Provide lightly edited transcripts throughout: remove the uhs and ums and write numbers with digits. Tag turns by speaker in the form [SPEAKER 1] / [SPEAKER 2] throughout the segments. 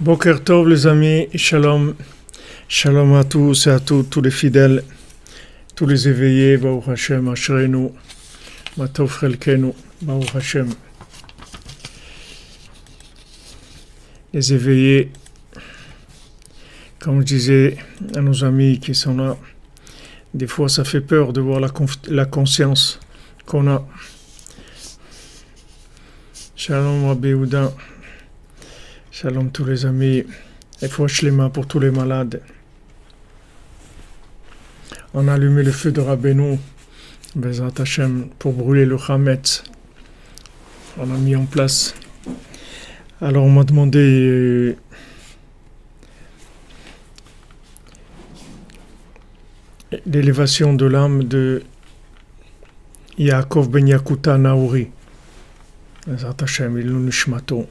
[SPEAKER 1] Boker Tov les amis, Shalom, Shalom à tous et à toutes, tous les fidèles, tous les éveillés, Baruch Hashem, Ashrenu, Matov Chelkenu, Baruch Hashem. Les éveillés, comme je disais à nos amis qui sont là, des fois ça fait peur de voir la conscience qu'on a. Shalom Rabbi Yehuda. Shalom tous les amis, et fouach les mains pour tous les malades. On a allumé le feu de Rabbeinu, Bezrat Hashem, pour brûler le Hametz. On a mis en place. Alors on m'a demandé l'élévation de l'âme de Yaakov ben Yakuta Naouri. Bezrat Hashem, il nous nishmato.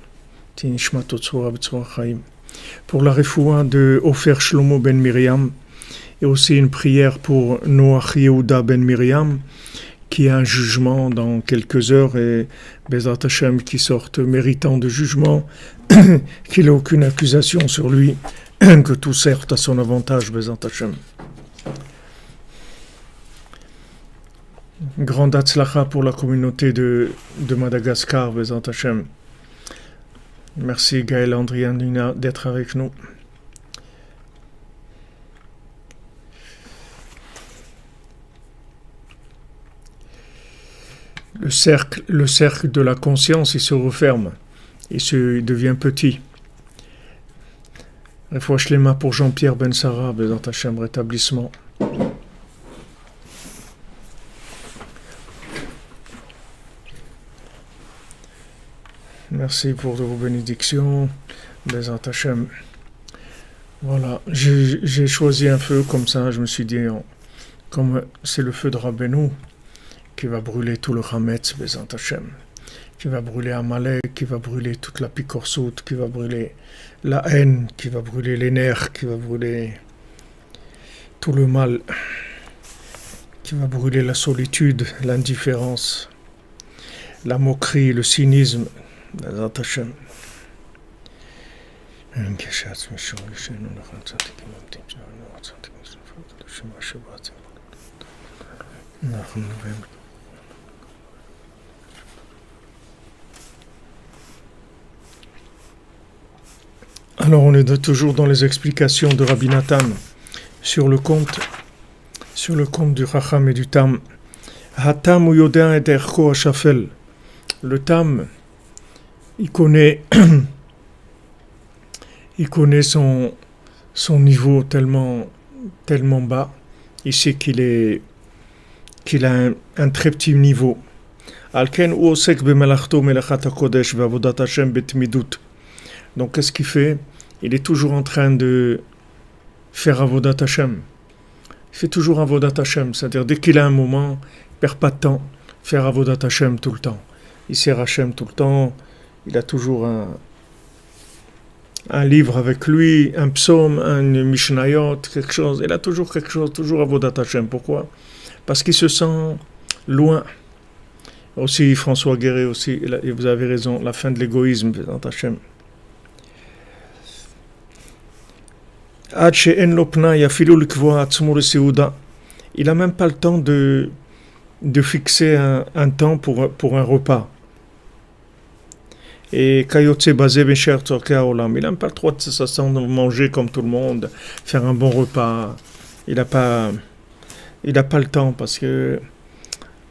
[SPEAKER 1] Pour la refoua de Ofer Shlomo ben Miriam, et aussi une prière pour Noach Yehuda ben Miriam, qui a un jugement dans quelques heures, et Bezrat Hashem qui sorte méritant de jugement, qu'il n'a aucune accusation sur lui, que tout sorte à son avantage, Bezrat Hashem. Grande Hatzlacha pour la communauté de Madagascar, Bezrat Hashem. Merci Gaël Andrianina d'être avec nous. Le cercle de la conscience, il se referme, il devient petit. Refouach les mains pour Jean-Pierre Ben Sarah, Bezrat Hashem, rétablissement. Merci pour vos bénédictions, Bezrat Hashem. Voilà, j'ai choisi un feu comme ça, je me suis dit, comme c'est le feu de Rabbeinu qui va brûler tout le Hametz, Bezrat Hashem, qui va brûler Amalek, qui va brûler toute la picorsoute, qui va brûler la haine, qui va brûler les nerfs, qui va brûler tout le mal, qui va brûler la solitude, l'indifférence, la moquerie, le cynisme, Bezrat Hashem. Alors on est toujours dans les explications de Rabbi Nathan sur le conte du Chacham et du Tam. Hatam ou Yodin et Erko Hashafel. Le Tam, il connaît son niveau tellement bas. Il sait qu'il a un très petit niveau. Alken ou osek bemelachto melachat hakodesh ve'avodat Hashem betmidut. Donc qu'est-ce qu'il fait? Il est toujours en train de faire avodat Hashem. Il fait toujours avodat Hashem, c'est-à-dire dès qu'il a un moment, il perd pas de temps, faire avodat Hashem tout le temps. Il sert Hashem tout le temps. Il a toujours un livre avec lui, un psaume, un mishnayot, quelque chose. Il a toujours quelque chose, toujours avodat Hashem. Pourquoi? Parce qu'il se sent loin. Aussi, François Guéret, aussi, et vous avez raison, la fin de l'égoïsme, Bezrat Hashem. Il n'a même pas le temps de fixer un temps pour un repas. Et Kayotse Bazé Besher Tzorkei Olam, il n'a pas le droit de s'asseoir, manger comme tout le monde, faire un bon repas. Il n'a pas le temps parce que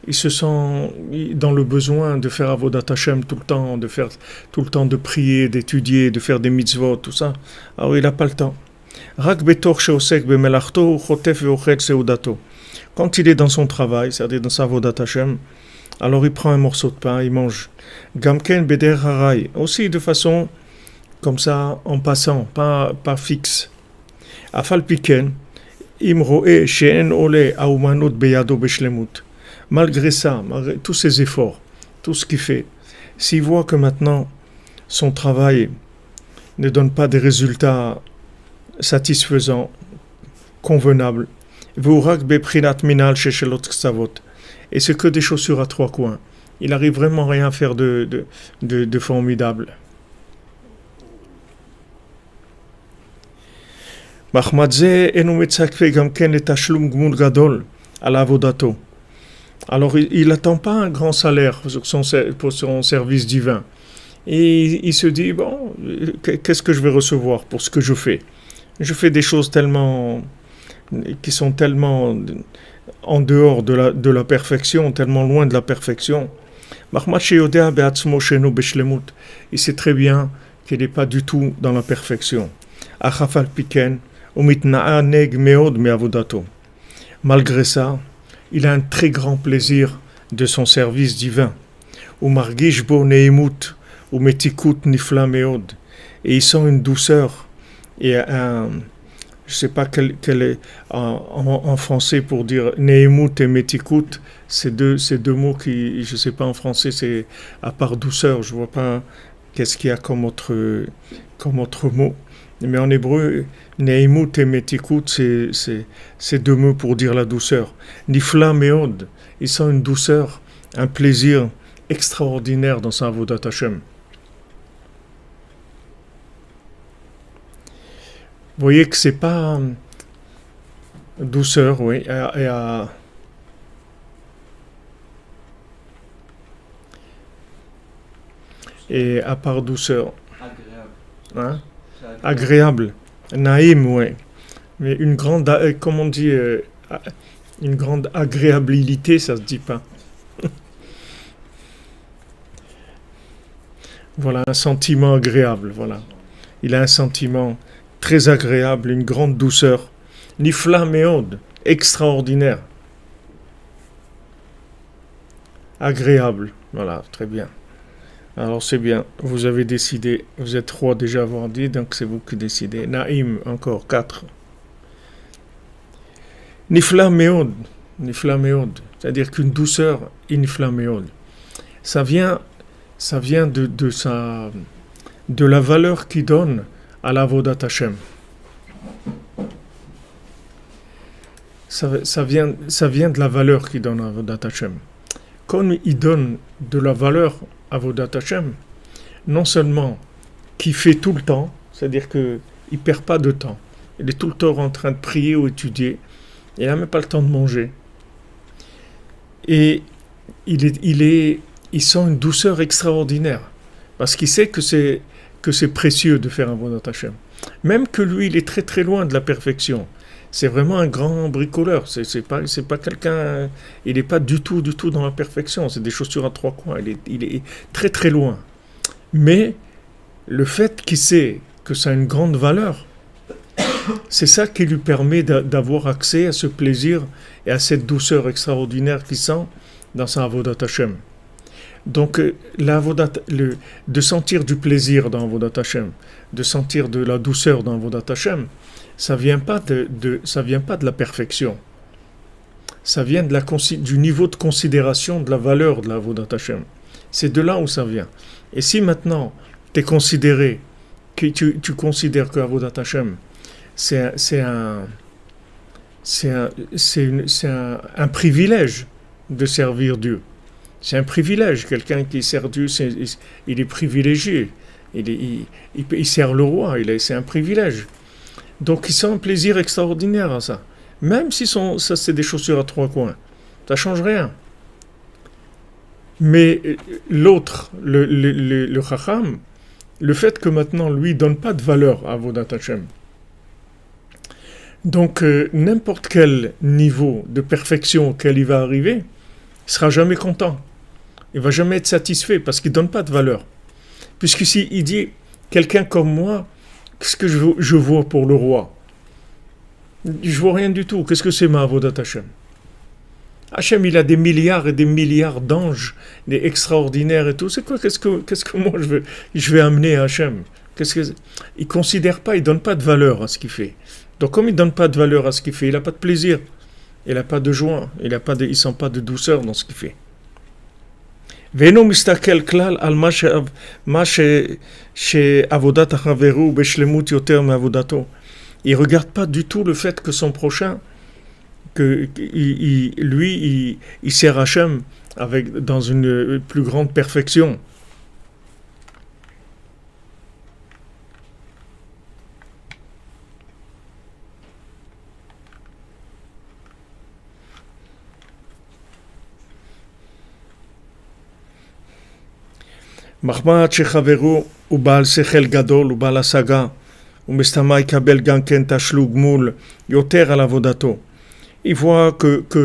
[SPEAKER 1] il se sent dans le besoin de faire avodat Hashem tout le temps, de prier, d'étudier, de faire des mitzvot, tout ça. Alors il n'a pas le temps. Rak betor sheosek bemelachto chotef veochet seudato. Quand il est dans son travail, c'est-à-dire dans sa avodat Hashem, alors il prend un morceau de pain, il mange. Gamken beder haray, aussi de façon comme ça, en passant, pas fixe. Afal piken, im roe she'en ole aumanut beyado beshlemut. Malgré ça, malgré tous ses efforts, tout ce qu'il fait, s'il voit que maintenant son travail ne donne pas des résultats satisfaisants, convenables, v'urak beprinat minal sheshelot ksavot. Et c'est que des chaussures à trois coins. Il n'arrive vraiment rien à faire de formidable. מחמד זה אינו מצפה גם כן לתשלום גמול גדול על עבודתו. Alors il n'attend pas un grand salaire pour son service divin. Et il se dit, bon, qu'est-ce que je vais recevoir pour ce que je fais? Je fais des choses qui sont tellement en dehors de la perfection, tellement loin de la perfection. Il sait très bien qu'il n'est pas du tout dans la perfection. Malgré ça, il a un très grand plaisir de son service divin. Et il sent une douceur et je ne sais pas quel est en français pour dire Nehemut et Metikut, ces deux mots qui, je ne sais pas en français, c'est à part douceur, je ne vois pas qu'est-ce qu'il y a comme autre mot. Mais en hébreu, Nehemut et Metikut, c'est deux mots pour dire la douceur. Nifla Meod, il sent une douceur, un plaisir extraordinaire dans sa Avodat Hashem. Vous voyez que c'est pas douceur, oui, et à part douceur. Agréable. Hein? Agréable. Naïm, oui. Mais une grande, comment on dit, une grande agréabilité, ça se dit pas. Voilà, un sentiment agréable, voilà. Il a un sentiment très agréable, une grande douceur. Nifla meod, extraordinaire. Agréable, voilà, très bien. Alors c'est bien, vous avez décidé, vous êtes 3 déjà à avoir dit, donc c'est vous qui décidez. Naïm, encore 4. Nifla meod, c'est-à-dire qu'une douceur, nifla meod. Ça vient de la valeur qu'il donne à l'Avodat Hashem. Ça vient de la valeur qu'il donne à Avodat Hashem. Comme il donne de la valeur à Avodat Hashem, non seulement qu'il fait tout le temps, c'est-à-dire qu'il ne perd pas de temps, il est tout le temps en train de prier ou étudier, il n'a même pas le temps de manger. Et il sent une douceur extraordinaire, parce qu'il sait que c'est précieux de faire un Avodat Hashem. Même que lui, il est très très loin de la perfection. C'est vraiment un grand bricoleur. C'est pas quelqu'un. Il n'est pas du tout dans la perfection. C'est des chaussures à 3 coins. Il est très très loin. Mais le fait qu'il sait que ça a une grande valeur, c'est ça qui lui permet d'avoir accès à ce plaisir et à cette douceur extraordinaire qu'il sent dans sa Avodat Hashem. Donc, de sentir du plaisir dans Avodat Hashem, de sentir de la douceur dans Avodat Hashem, ça vient pas de la perfection. Ça vient du niveau de considération de la valeur de la Avodat Hashem. C'est de là où ça vient. Et si maintenant tu considères que Avodat Hashem c'est un privilège de servir Dieu. C'est un privilège. Quelqu'un qui sert Dieu, il est privilégié. Il sert le roi. C'est un privilège. Donc il sent un plaisir extraordinaire à ça. Même si ça c'est des chaussures à 3 coins. Ça ne change rien. Mais l'autre, le Chacham, le fait que maintenant lui ne donne pas de valeur à Avodat Hashem. Donc n'importe quel niveau de perfection auquel il va arriver, il ne sera jamais content. Il ne va jamais être satisfait parce qu'il ne donne pas de valeur. Puisque il dit, quelqu'un comme moi, qu'est-ce que je vois pour le roi? Je ne vois rien du tout. Qu'est-ce que c'est ma Avodat Hashem? Hashem, il a des milliards et des milliards d'anges, des extraordinaires et tout. C'est quoi? Qu'est-ce que moi je vais amener à Hashem? Il ne considère pas, il ne donne pas de valeur à ce qu'il fait. Donc comme il ne donne pas de valeur à ce qu'il fait, il n'a pas de plaisir, il n'a pas de joie, il ne sent pas de douceur dans ce qu'il fait. ואינו מסתכל כלל על מה שעבודת החברו בשלמות יותר מעבודתו. Il ne regarde pas du tout le fait que son prochain, il sert Hachem dans une plus grande perfection. מחמד שחברו הוא בעל שכל גדול, הוא בעל השגה, ומסתמה יקבל גם כן תשלום גמול יותר על עבודתו. Il voit que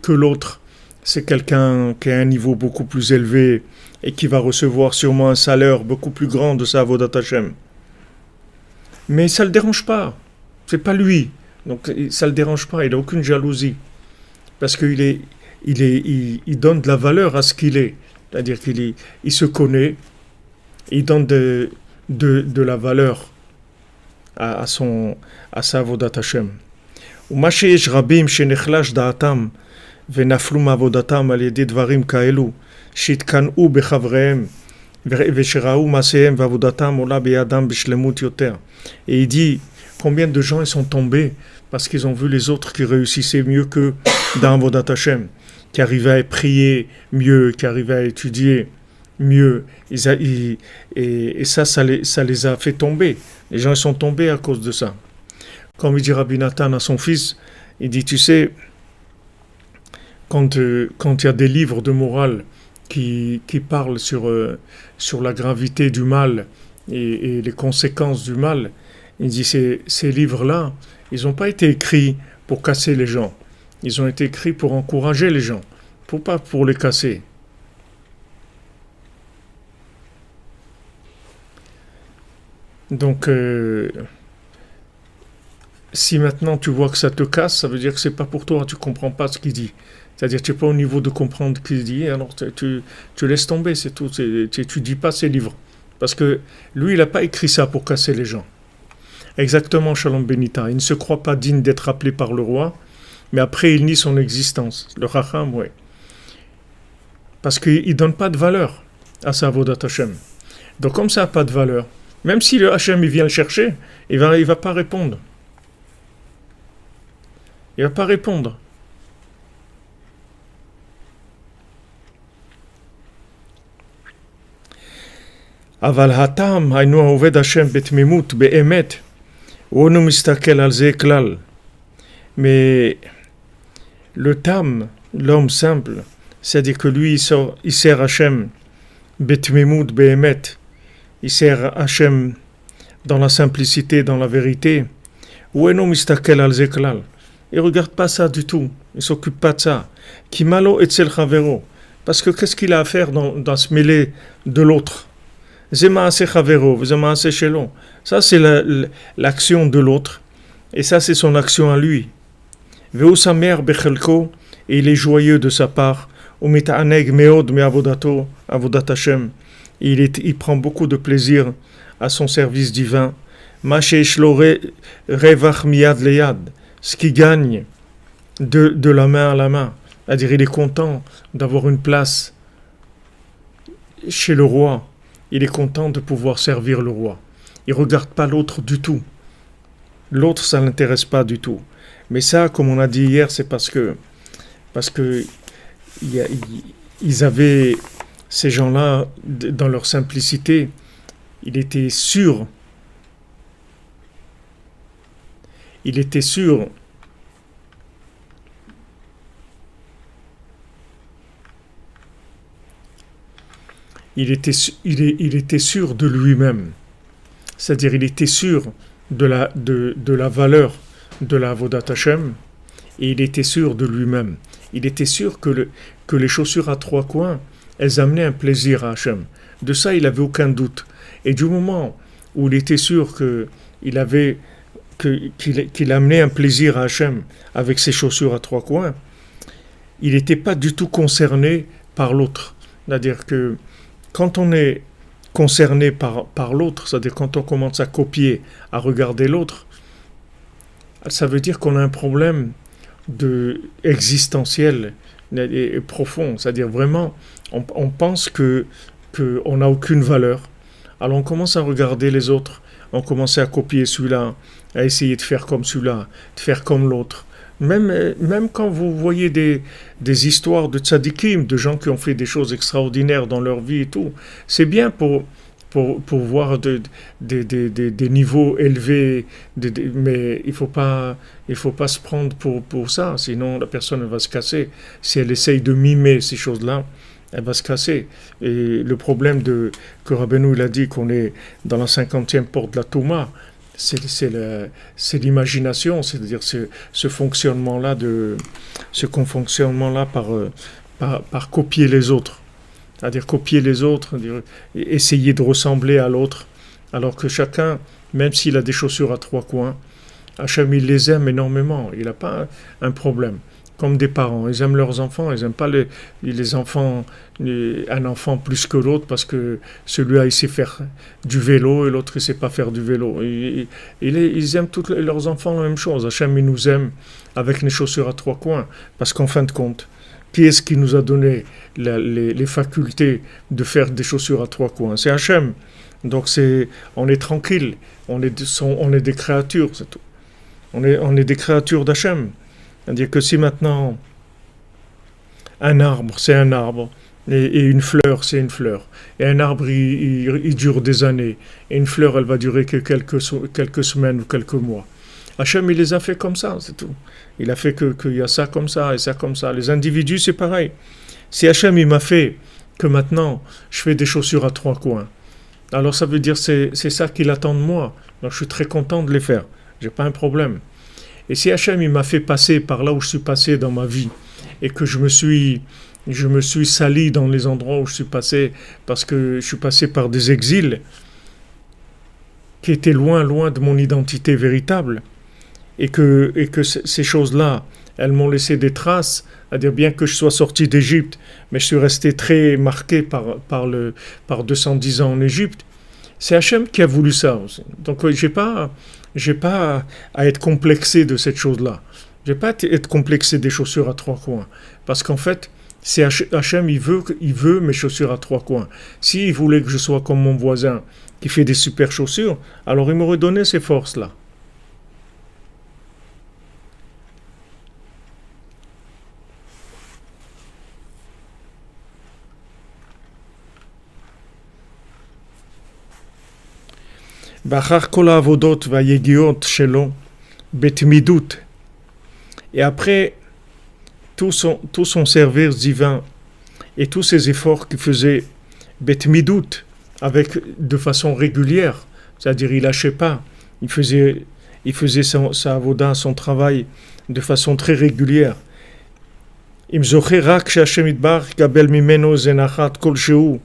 [SPEAKER 1] l'autre, c'est quelqu'un qui a un niveau beaucoup plus élevé et qui va recevoir sûrement un salaire beaucoup plus grand de sa avodat Hashem. Mais ça ne le dérange pas, c'est pas lui, donc ça ne le dérange pas, il n'a aucune jalousie, parce qu'il il donne de la valeur à ce qu'il est, c'est-à-dire il se connaît, il donne de la valeur à sa avodat Hashem. ומה שיש רבים שנחלש דעתם ונפלו מעבודתם על ידי דברים כאלו שהתקנאו בחבריהם ושראו מעשיהם ועבודתם עולה בידם בשלמות יותר. Et il dit combien de gens ils sont tombés parce qu'ils ont vu les autres qui réussissaient mieux qu'eux dans Avodat Hashem, qui arrivaient à prier mieux, qui arrivaient à étudier mieux. Et ça les a fait tomber. Les gens ils sont tombés à cause de ça. Comme il dit Rabbi Nathan à son fils, il dit, tu sais, quand il y a des livres de morale qui parlent sur la gravité du mal et les conséquences du mal, il dit, ces livres-là, ils n'ont pas été écrits pour casser les gens. Ils ont été écrits pour encourager les gens, pas pour les casser. Donc, si maintenant tu vois que ça te casse, ça veut dire que c'est pas pour toi, tu comprends pas ce qu'il dit. C'est-à-dire que tu n'es pas au niveau de comprendre ce qu'il dit, alors tu laisses tomber, c'est tout. Tu dis pas ces livres. Parce que lui, il n'a pas écrit ça pour casser les gens. Exactement, Shalom Benita. Il ne se croit pas digne d'être appelé par le roi, mais après il nie son existence. Le Chacham, oui. Parce qu'il ne donne pas de valeur à sa Avodat Hashem. Donc comme ça n'a pas de valeur, même si le Hashem il vient le chercher, il va pas répondre. Il ne va pas répondre. אבל הטעם היינו העובד השם בתמימות, באמת, הוא לא מסתכל על זה כלל. Mais le tam, l'homme simple, c'est-à-dire que lui, il sert Hachem betmimut, behemet, il sert Hachem dans la simplicité, dans la vérité. Ou eno mistakel al ze klal. Il ne regarde pas ça du tout. Il ne s'occupe pas de ça. Kimalo etzel chavero. Parce que qu'est-ce qu'il a à faire dans se mêler de l'autre? Zemaase chavero, zemaase shelo. Ça, c'est l'action de l'autre. Et ça, c'est son action à lui. Veu sa mère bechelko. Et il est joyeux de sa part. Umita'aneg meod me avodato, avodat Hashem. Il prend beaucoup de plaisir à son service divin. Ma sheish lo revach miyad leyad. Ce qui gagne de la main à la main. C'est-à-dire il est content d'avoir une place chez le roi. Il est content de pouvoir servir le roi. Il ne regarde pas l'autre du tout. L'autre, ça ne l'intéresse pas du tout. Mais ça, comme on a dit hier, c'est parce que ils avaient, ces gens-là, dans leur simplicité, il était sûr il était sûr de lui-même. C'est-à-dire il était sûr de la valeur de la Avodat Hashem et il était sûr de lui-même. Il était sûr que les chaussures à trois coins, elles amenaient un plaisir à Hashem. De ça, il n'avait aucun doute. Et du moment où il était sûr qu'il amenait un plaisir à Hashem avec ses chaussures à trois coins, il n'était pas du tout concerné par l'autre. C'est-à-dire que quand on est concerné par l'autre, c'est-à-dire quand on commence à copier, à regarder l'autre, ça veut dire qu'on a un problème existentiel et profond. C'est-à-dire vraiment, on pense qu'on n'a aucune valeur. Alors on commence à regarder les autres, on commence à copier celui-là, à essayer de faire comme celui-là, de faire comme l'autre. Même quand vous voyez des histoires de tzadikim, de gens qui ont fait des choses extraordinaires dans leur vie et tout, c'est bien pour voir des niveaux élevés, mais il faut pas se prendre pour ça, sinon la personne va se casser. Si elle essaye de mimer ces choses-là, elle va se casser. Et le problème que Rabbeinu il a dit qu'on est dans la 50e porte de la Touma, c'est l'imagination, c'est-à-dire ce fonctionnement-là, par copier les autres. C'est-à-dire copier les autres, essayer de ressembler à l'autre, alors que chacun, même s'il a des chaussures à trois coins, Hachem il les aime énormément, il n'a pas un problème. Comme des parents, ils aiment leurs enfants, ils n'aiment pas les enfants, un enfant plus que l'autre parce que celui-là il sait faire du vélo et l'autre il ne sait pas faire du vélo. Ils aiment tous leurs enfants la même chose. Hachem il nous aime avec les chaussures à trois coins parce qu'en fin de compte, qui est-ce qui nous a donné les facultés de faire des chaussures à trois coins? C'est Hachem. Donc on est tranquille, on est des créatures, c'est tout. On est des créatures d'Hachem. C'est-à-dire que si maintenant un arbre, c'est un arbre, et une fleur, c'est une fleur, et un arbre, il dure des années, et une fleur, elle va durer que quelques semaines ou quelques mois. Hachem, il les a fait comme ça, c'est tout. Il a fait qu'il y a ça comme ça et ça comme ça. Les individus, c'est pareil. Si Hachem, il m'a fait que maintenant, je fais des chaussures à trois coins, alors ça veut dire c'est ça qu'il attend de moi. Donc je suis très content de les faire. J'ai pas un problème. Et si Hachem il m'a fait passer par là où je suis passé dans ma vie et que je me suis sali dans les endroits où je suis passé parce que je suis passé par des exils qui étaient loin de mon identité véritable et que ces choses-là, elles m'ont laissé des traces, c'est-à-dire bien que je sois sorti d'Égypte, mais je suis resté très marqué par 210 ans en Égypte. C'est Hachem qui a voulu ça aussi. Donc j'ai pas à être complexé de cette chose-là. J'ai pas à être complexé des chaussures à trois coins. Parce qu'en fait, c'est Hachem, il veut mes chaussures à trois coins. S'il voulait que je sois comme mon voisin qui fait des super chaussures, alors il m'aurait donné ces forces-là. Et après tout son service divin et tous ses efforts qu'il faisait betmidut, de façon régulière, c'est-à-dire il lâchait pas, il faisait sa avoda, son travail de façon très régulière. Im zocher rak she'Hashem yitbarach יקבל ממנו איזה נחת כלשהו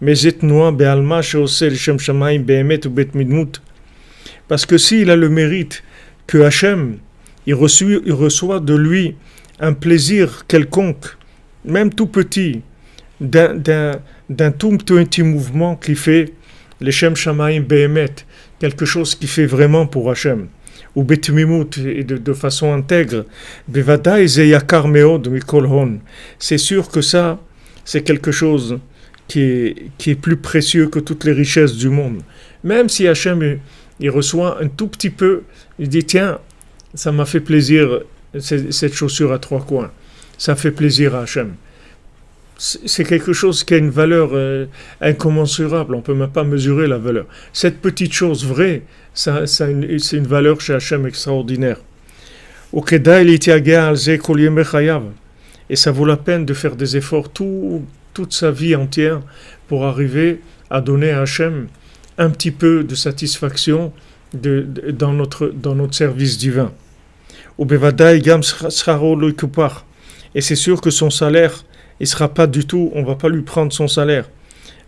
[SPEAKER 1] מאיזה תנועה בעלמא שעושה לשם שמיים באמת ובתמימות. Parce que s'il a le mérite que Hachem, il reçoit de lui un plaisir quelconque, même tout petit, d'un tout petit mouvement qui fait les Shem Shamaim Behemet, quelque chose qui fait vraiment pour Hachem, ou Betmimut, de façon intègre, Bevadai ze yakar meod mikol hon. C'est sûr que ça, c'est quelque chose qui est plus précieux que toutes les richesses du monde. Même si Hachem, il reçoit un tout petit peu, il dit tiens, ça m'a fait plaisir, cette chaussure à trois coins, ça fait plaisir à Hachem. C'est quelque chose qui a une valeur incommensurable, on ne peut même pas mesurer la valeur. Cette petite chose vraie, c'est une valeur chez Hachem extraordinaire. Et ça vaut la peine de faire des efforts toute sa vie entière pour arriver à donner à Hachem un petit peu de satisfaction dans notre service divin. Et c'est sûr que son salaire, il sera pas du tout, on va pas lui prendre son salaire.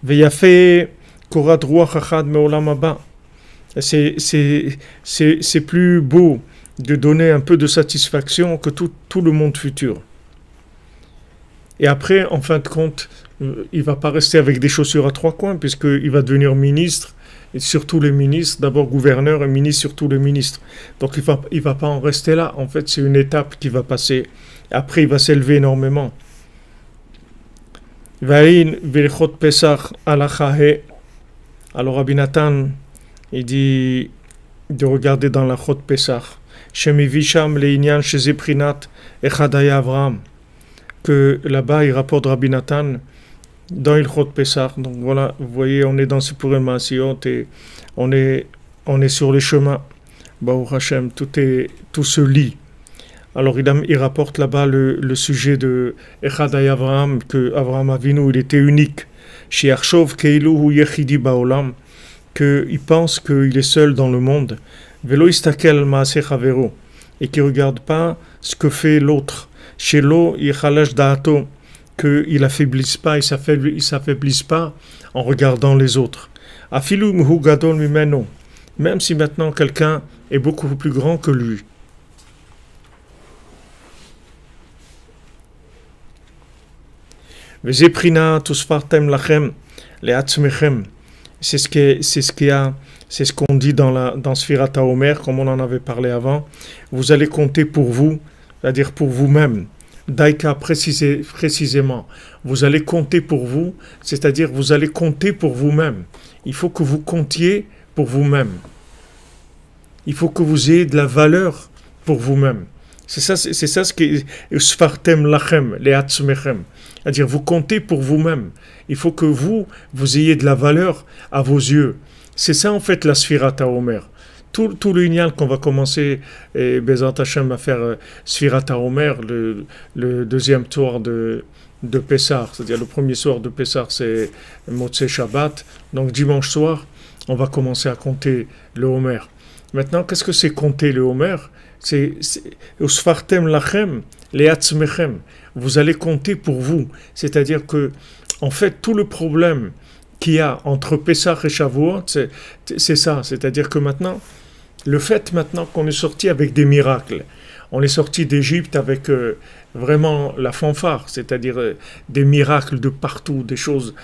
[SPEAKER 1] C'est plus beau de donner un peu de satisfaction que tout le monde futur. Et après, en fin de compte, il va pas rester avec des chaussures à trois coins, puisqu'il va devenir ministre, et surtout les ministres, d'abord gouverneur et ministre, surtout les ministres. Donc il va pas en rester là. En fait, c'est une étape qui va passer. Après, il va s'élever énormément. Alors Rabbi Nathan, il dit de regarder dans la Chot Pesach, que là-bas il rapporte Rabbi Nathan dans il Chot Pesach. Donc voilà, vous voyez, on est dans ce Purim Maasiot et on est sur les chemins. Baruch Hashem, tout se lit. Alors il rapporte là-bas le sujet de Echad Avraham, que Avraham Avinu, il était unique. Chez Arshov Keilu hu Yechidi Baolam, qu'il pense qu'il est seul dans le monde. Velo istakel maaseh chavero, et qui ne regarde pas ce que fait l'autre. Chez l'eau, il chalash da'ato, qu'il n'affaiblisse pas, il s'affaiblisse pas en regardant les autres. Afilu mhu gadol mimeno, même si maintenant quelqu'un est beaucoup plus grand que lui. Vezeprina tusfartem lachem leatzmechem. C'est ce qu'on dit dans Sfirat HaOmer, comme on en avait parlé avant. Vous allez compter pour vous, c'est-à-dire pour vous-même. Daïka précisément. Vous allez compter pour vous, c'est-à-dire vous allez compter pour vous-même. Il faut que vous comptiez pour vous-même. Il faut que vous ayez de la valeur pour vous-même. C'est ça ce qui est Sfartem lachem, leatzmechem. C'est-à-dire vous comptez pour vous-même. Il faut que vous ayez de la valeur à vos yeux. C'est ça en fait la Sfirat HaOmer. Tout le Inyan qu'on va commencer, Bezat Hashem à faire Sfirat HaOmer, le deuxième soir de Pessah, c'est-à-dire le premier soir de Pessah c'est Motzei Shabbat, donc dimanche soir on va commencer à compter le Homer. Maintenant qu'est-ce que c'est compter le Homer? C'est Usfartem lachem leatzmechem. Vous allez compter pour vous, c'est-à-dire que en fait tout le problème qu'il y a entre Pessah et Shavuot, c'est ça, c'est-à-dire que maintenant le fait maintenant qu'on est sorti avec des miracles, on est sorti d'Égypte avec vraiment la fanfare, c'est-à-dire des miracles de partout, des choses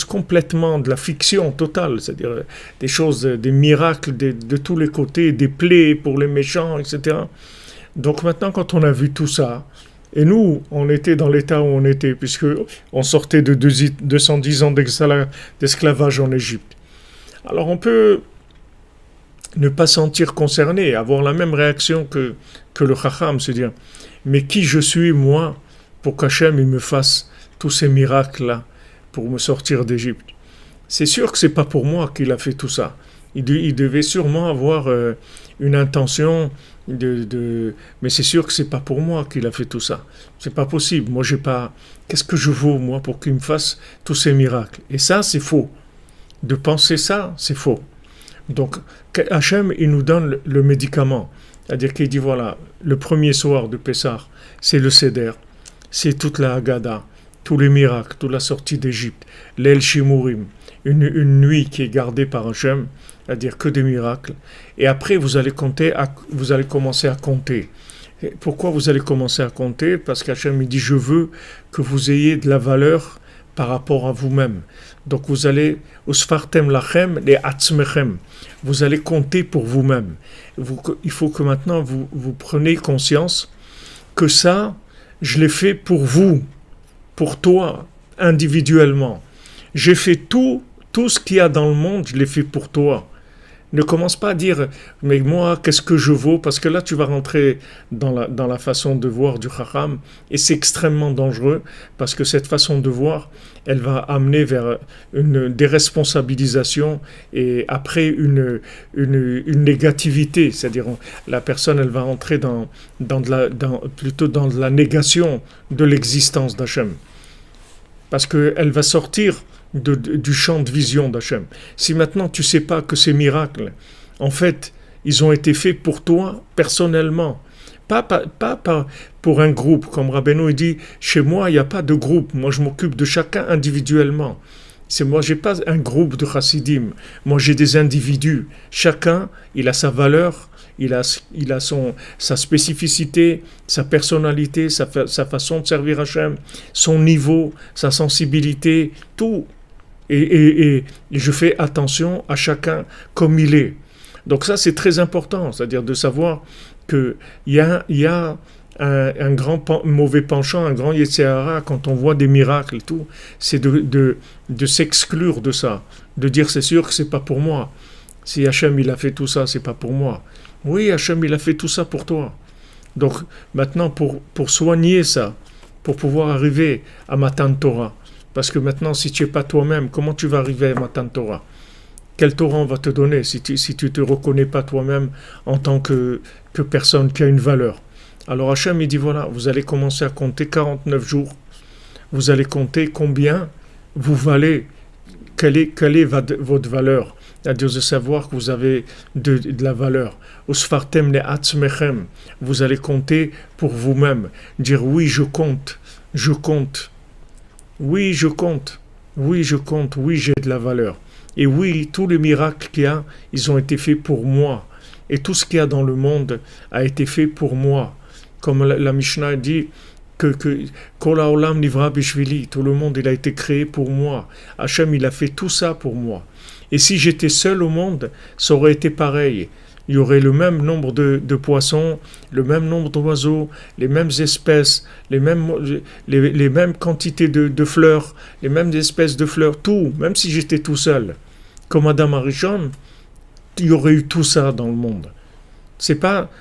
[SPEAKER 1] complètement de la fiction totale, c'est-à-dire des choses, des miracles de tous les côtés, des plaies pour les méchants, etc. Donc maintenant, quand on a vu tout ça, et nous, on était dans l'état où on était, puisque on sortait de 210 ans d'esclavage en Égypte. Alors on peut ne pas sentir concerné, avoir la même réaction que le Chacham, se dire, mais qui je suis, moi, pour qu'Hachem il me fasse tous ces miracles-là, pour me sortir d'Égypte. C'est sûr que c'est pas pour moi qu'il a fait tout ça. Il devait sûrement avoir une intention mais c'est sûr que c'est pas pour moi qu'il a fait tout ça. C'est pas possible. Moi, j'ai pas. Qu'est-ce que je vaux, moi, pour qu'il me fasse tous ces miracles? Et ça, c'est faux. De penser ça, c'est faux. Donc, Hachem, il nous donne le médicament. C'est-à-dire qu'il dit, voilà, le premier soir de Pessah, c'est le Seder, c'est toute la Haggadah, tous les miracles, toute la sortie d'Égypte, l'El Shimurim, une nuit qui est gardée par Hachem, c'est-à-dire que des miracles. Et après, vous allez commencer à compter. Et pourquoi vous allez commencer à compter? Parce qu'Hachem, il dit, je veux que vous ayez de la valeur par rapport à vous-même. Donc vous allez, Usfartem lachem les atzmechem. Vous allez compter pour vous-même. Il faut que maintenant vous preniez conscience que ça, je l'ai fait pour vous, pour toi, individuellement. J'ai fait tout ce qu'il y a dans le monde, je l'ai fait pour toi. Ne commence pas à dire, mais moi, qu'est-ce que je vaux? Parce que là, tu vas rentrer dans la façon de voir du Chacham, et c'est extrêmement dangereux, parce que cette façon de voir, elle va amener vers une déresponsabilisation, et après une négativité, c'est-à-dire la personne, elle va entrer plutôt dans de la négation de l'existence d'Hachem. Parce qu'elle va sortir du champ de vision d'Hachem. Si maintenant tu ne sais pas que ces miracles, en fait, ils ont été faits pour toi personnellement, pas pour un groupe, comme Rabbeinu dit, chez moi il n'y a pas de groupe, moi je m'occupe de chacun individuellement. Moi j'ai pas un groupe de chassidim, moi j'ai des individus, chacun il a sa valeur, il a sa spécificité, sa personnalité, sa façon de servir Hachem, son niveau, sa sensibilité, tout. Et je fais attention à chacun comme il est. Donc ça, c'est très important, c'est-à-dire de savoir qu'il y a un grand mauvais penchant, un grand Yetzer Hara, quand on voit des miracles et tout, c'est de s'exclure de ça, de dire c'est sûr que c'est pas pour moi. Si Hachem il a fait tout ça, c'est pas pour moi. Oui, Hachem il a fait tout ça pour toi. Donc maintenant, pour soigner ça, pour pouvoir arriver à Matan Torah, parce que maintenant, si tu n'es pas toi-même, comment tu vas arriver à Matan Torah? quel Torah on va te donner si tu te reconnais pas toi-même en tant que personne qui a une valeur. Alors Hachem, il dit voilà, vous allez commencer à compter 49 jours, vous allez compter combien vous valez, quelle est votre valeur. C'est-à-dire de savoir que vous avez de la valeur. Usfartem le atzmechem. Vous allez compter pour vous-même. Dire oui, je compte. Je compte. Oui, je compte. Oui, je compte. Oui, j'ai de la valeur. Et oui, tous les miracles qu'il y a, ils ont été faits pour moi. Et tout ce qu'il y a dans le monde a été fait pour moi. Comme la Mishnah dit que Kol haolam nivra bishvili, tout le monde il a été créé pour moi. Hachem il a fait tout ça pour moi. Et si j'étais seul au monde, ça aurait été pareil. Il y aurait le même nombre de poissons, le même nombre d'oiseaux, les mêmes espèces, les mêmes quantités de fleurs, les mêmes espèces de fleurs, tout, même si j'étais tout seul. Comme Adam Arishon, il y aurait eu tout ça dans le monde. C'est pas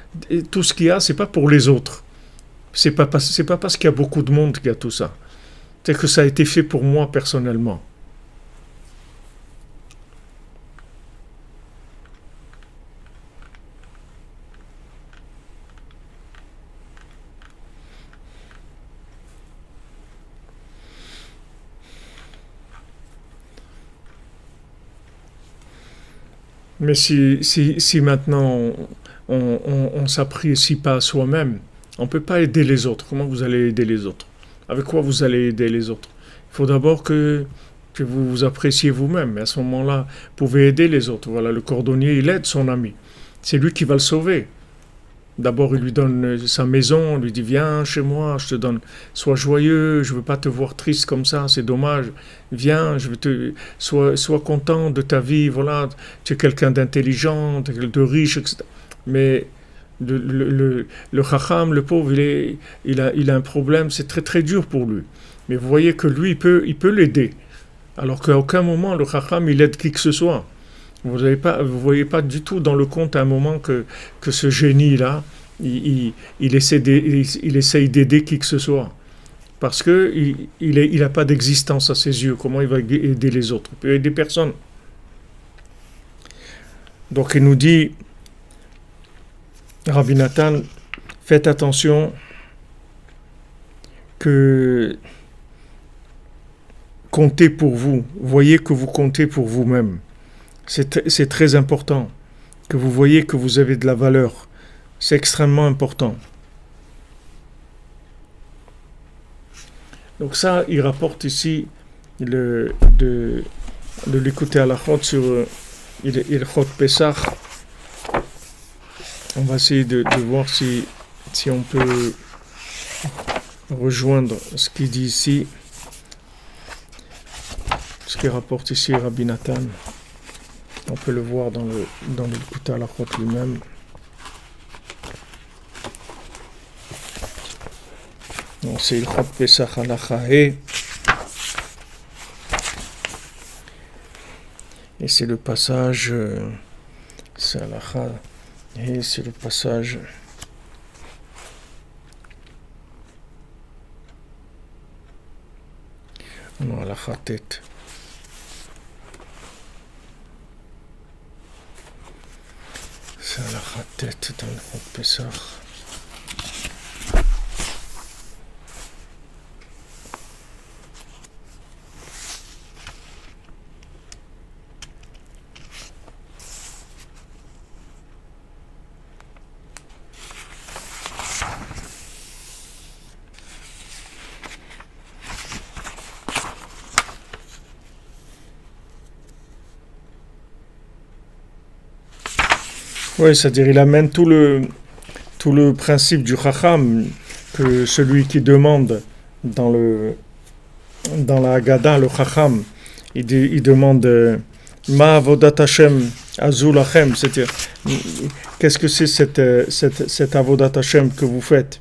[SPEAKER 1] tout ce qu'il y a, c'est pas pour les autres. C'est pas parce qu'il y a beaucoup de monde qu'il y a tout ça. C'est que ça a été fait pour moi personnellement. Mais si maintenant on s'apprécie pas soi-même, on ne peut pas aider les autres. Comment vous allez aider les autres? Avec quoi vous allez aider les autres? Il faut d'abord que vous vous appréciez vous-même. Et à ce moment-là, vous pouvez aider les autres. Voilà, le cordonnier, il aide son ami. C'est lui qui va le sauver. D'abord, il lui donne sa maison, on lui dit viens chez moi, je te donne, sois joyeux, je veux pas te voir triste comme ça, c'est dommage. Viens, sois content de ta vie, voilà, tu es quelqu'un d'intelligent, de riche, etc. Mais le chacham, le pauvre, il a un problème, c'est très très dur pour lui. Mais vous voyez que lui, il peut l'aider. Alors qu'à aucun moment, le chacham, il aide qui que ce soit. Vous voyez pas du tout dans le conte à un moment que ce génie-là, il essaye d'aider qui que ce soit. Parce qu'il n'a pas d'existence à ses yeux. Comment il va aider les autres? Il peut aider personne. Donc il nous dit, Rabbi Nathan, faites attention que comptez pour vous. Voyez que vous comptez pour vous-même. C'est très important que vous voyez que vous avez de la valeur. C'est extrêmement important. Donc ça, il rapporte ici de l'écouter à la chôte sur il chôte Pessah. On va essayer de voir si on peut rejoindre ce qu'il dit ici, ce qu'il rapporte ici Rabbi Nathan. On peut le voir dans l'écouter à la chôte lui-même. Donc c'est il chôte Pessah halacha et c'est le passage c'est halacha et c'est le passage non halacha tête. C'est halacha tête dans le chôte Pessah. Oui, c'est-à-dire il amène tout le principe du Chacham, que celui qui demande dans la Haggadah, le Chacham, il demande Ma avodat Hashem azul lachem, c'est-à-dire qu'est-ce que c'est cette avodat Hashem que vous faites?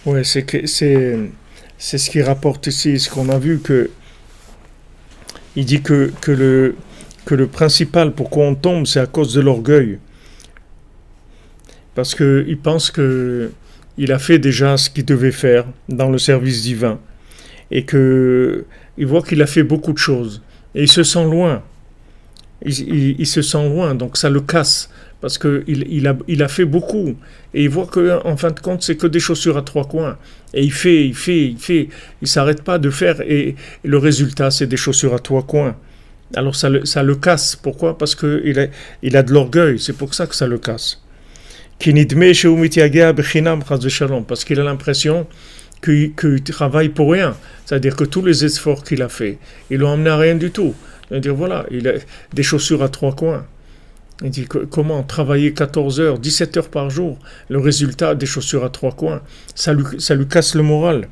[SPEAKER 1] Ouais, c'est ce qu'il rapporte ici, ce qu'on a vu que il dit que le principal pourquoi on tombe, c'est à cause de l'orgueil, parce que il pense que il a fait déjà ce qu'il devait faire dans le service divin et que il voit qu'il a fait beaucoup de choses et il se sent loin. Il se sent loin, donc ça le casse parce que il a fait beaucoup et il voit que en fin de compte c'est que des chaussures à trois coins et il s'arrête pas de faire et le résultat c'est des chaussures à trois coins. Alors ça le casse. Pourquoi? Parce que il a de l'orgueil. C'est pour ça que ça le casse. Parce qu'il a l'impression qu'il travaille pour rien. C'est-à-dire que tous les efforts qu'il a fait, ils l'ont amené à rien du tout. C'est-à-dire, voilà, il a des chaussures à trois coins. Il dit comment travailler 14 heures, 17 heures par jour, le résultat des chaussures à trois coins, ça lui casse le moral.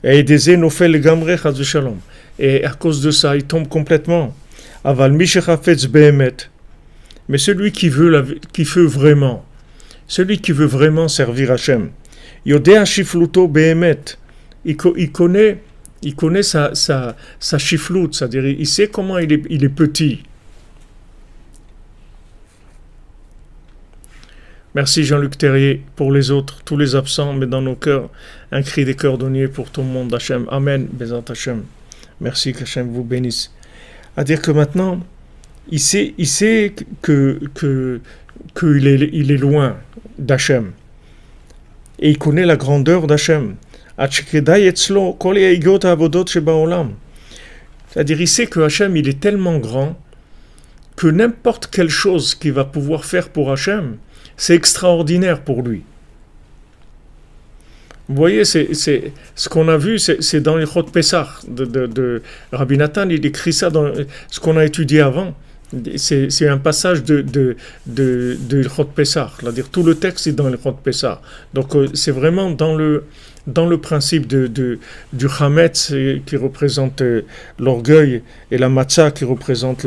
[SPEAKER 1] Et des énophèles gamré chas shalom. Et à cause de ça, il tombe complètement. Aval mishechafetz behemet. Mais celui qui veut vraiment, celui qui veut vraiment servir Hachem, Yodea Shifluto Behemet, il connaît sa chifloute, c'est-à-dire il sait comment il est petit. Merci Jean-Luc Terrier pour les autres, tous les absents, mais dans nos cœurs, un cri des cordonniers pour tout le monde Hachem. Amen, Bezat Hachem. Merci qu'Hachem vous bénisse. À dire que maintenant, il sait qu'il est loin d'Hachem. Et il connaît la grandeur d'Hachem. C'est-à-dire, il sait que Hachem, il est tellement grand que n'importe quelle chose qu'il va pouvoir faire pour Hachem, c'est extraordinaire pour lui. Vous voyez, c'est ce qu'on a vu, c'est dans les Chot Pessah de Rabbi Nathan, il écrit ça dans ce qu'on a étudié avant. C'est un passage de Chot Pessah, c'est-à-dire tout le texte est dans le Chot Pessah. Donc c'est vraiment dans le principe du Hametz qui représente l'orgueil et la Matzah qui représente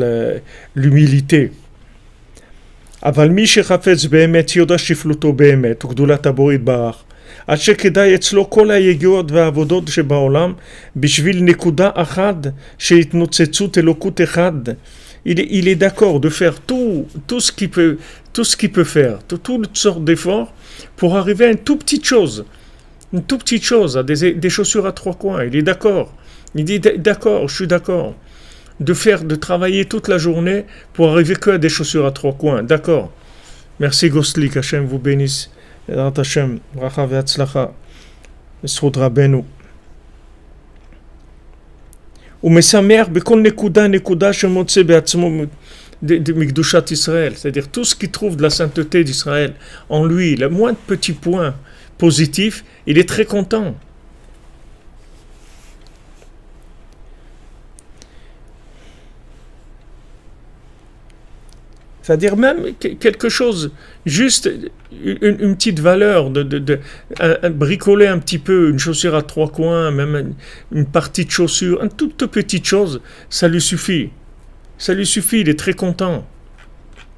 [SPEAKER 1] l'humilité. אבל מי שחפץ באמת יודע שפלותו באמת וגדולת הבורא יתברך עד שכדאי אצלו כל היגיעות והעבודות שבעולם בשביל נקודה אחת של התנוצצות אלוקות אחד. Il est d'accord de faire tout ce qu'il peut faire, toutes sortes d'efforts pour arriver à une toute petite chose, à des chaussures à trois coins. Il est d'accord. Il dit d'accord, je suis d'accord. De travailler toute la journée pour arriver que à des chaussures à trois coins. D'accord. Merci Gosli, qu'Hachem vous bénisse. Hachem, bracha ve'atzlacha. Esrod Rabbeinu. ומשמח בכל נקודה שמוצא בעצמו מקדושת ישראל. C'est-à-dire tout ce qu'il trouve de la sainteté d'Israël en lui, le moindre petit point positif, il est très content. C'est-à-dire même quelque chose, juste une petite valeur, bricoler un petit peu, une chaussure à trois coins, même une partie de chaussure, une toute petite chose, ça lui suffit. Ça lui suffit, il est très content.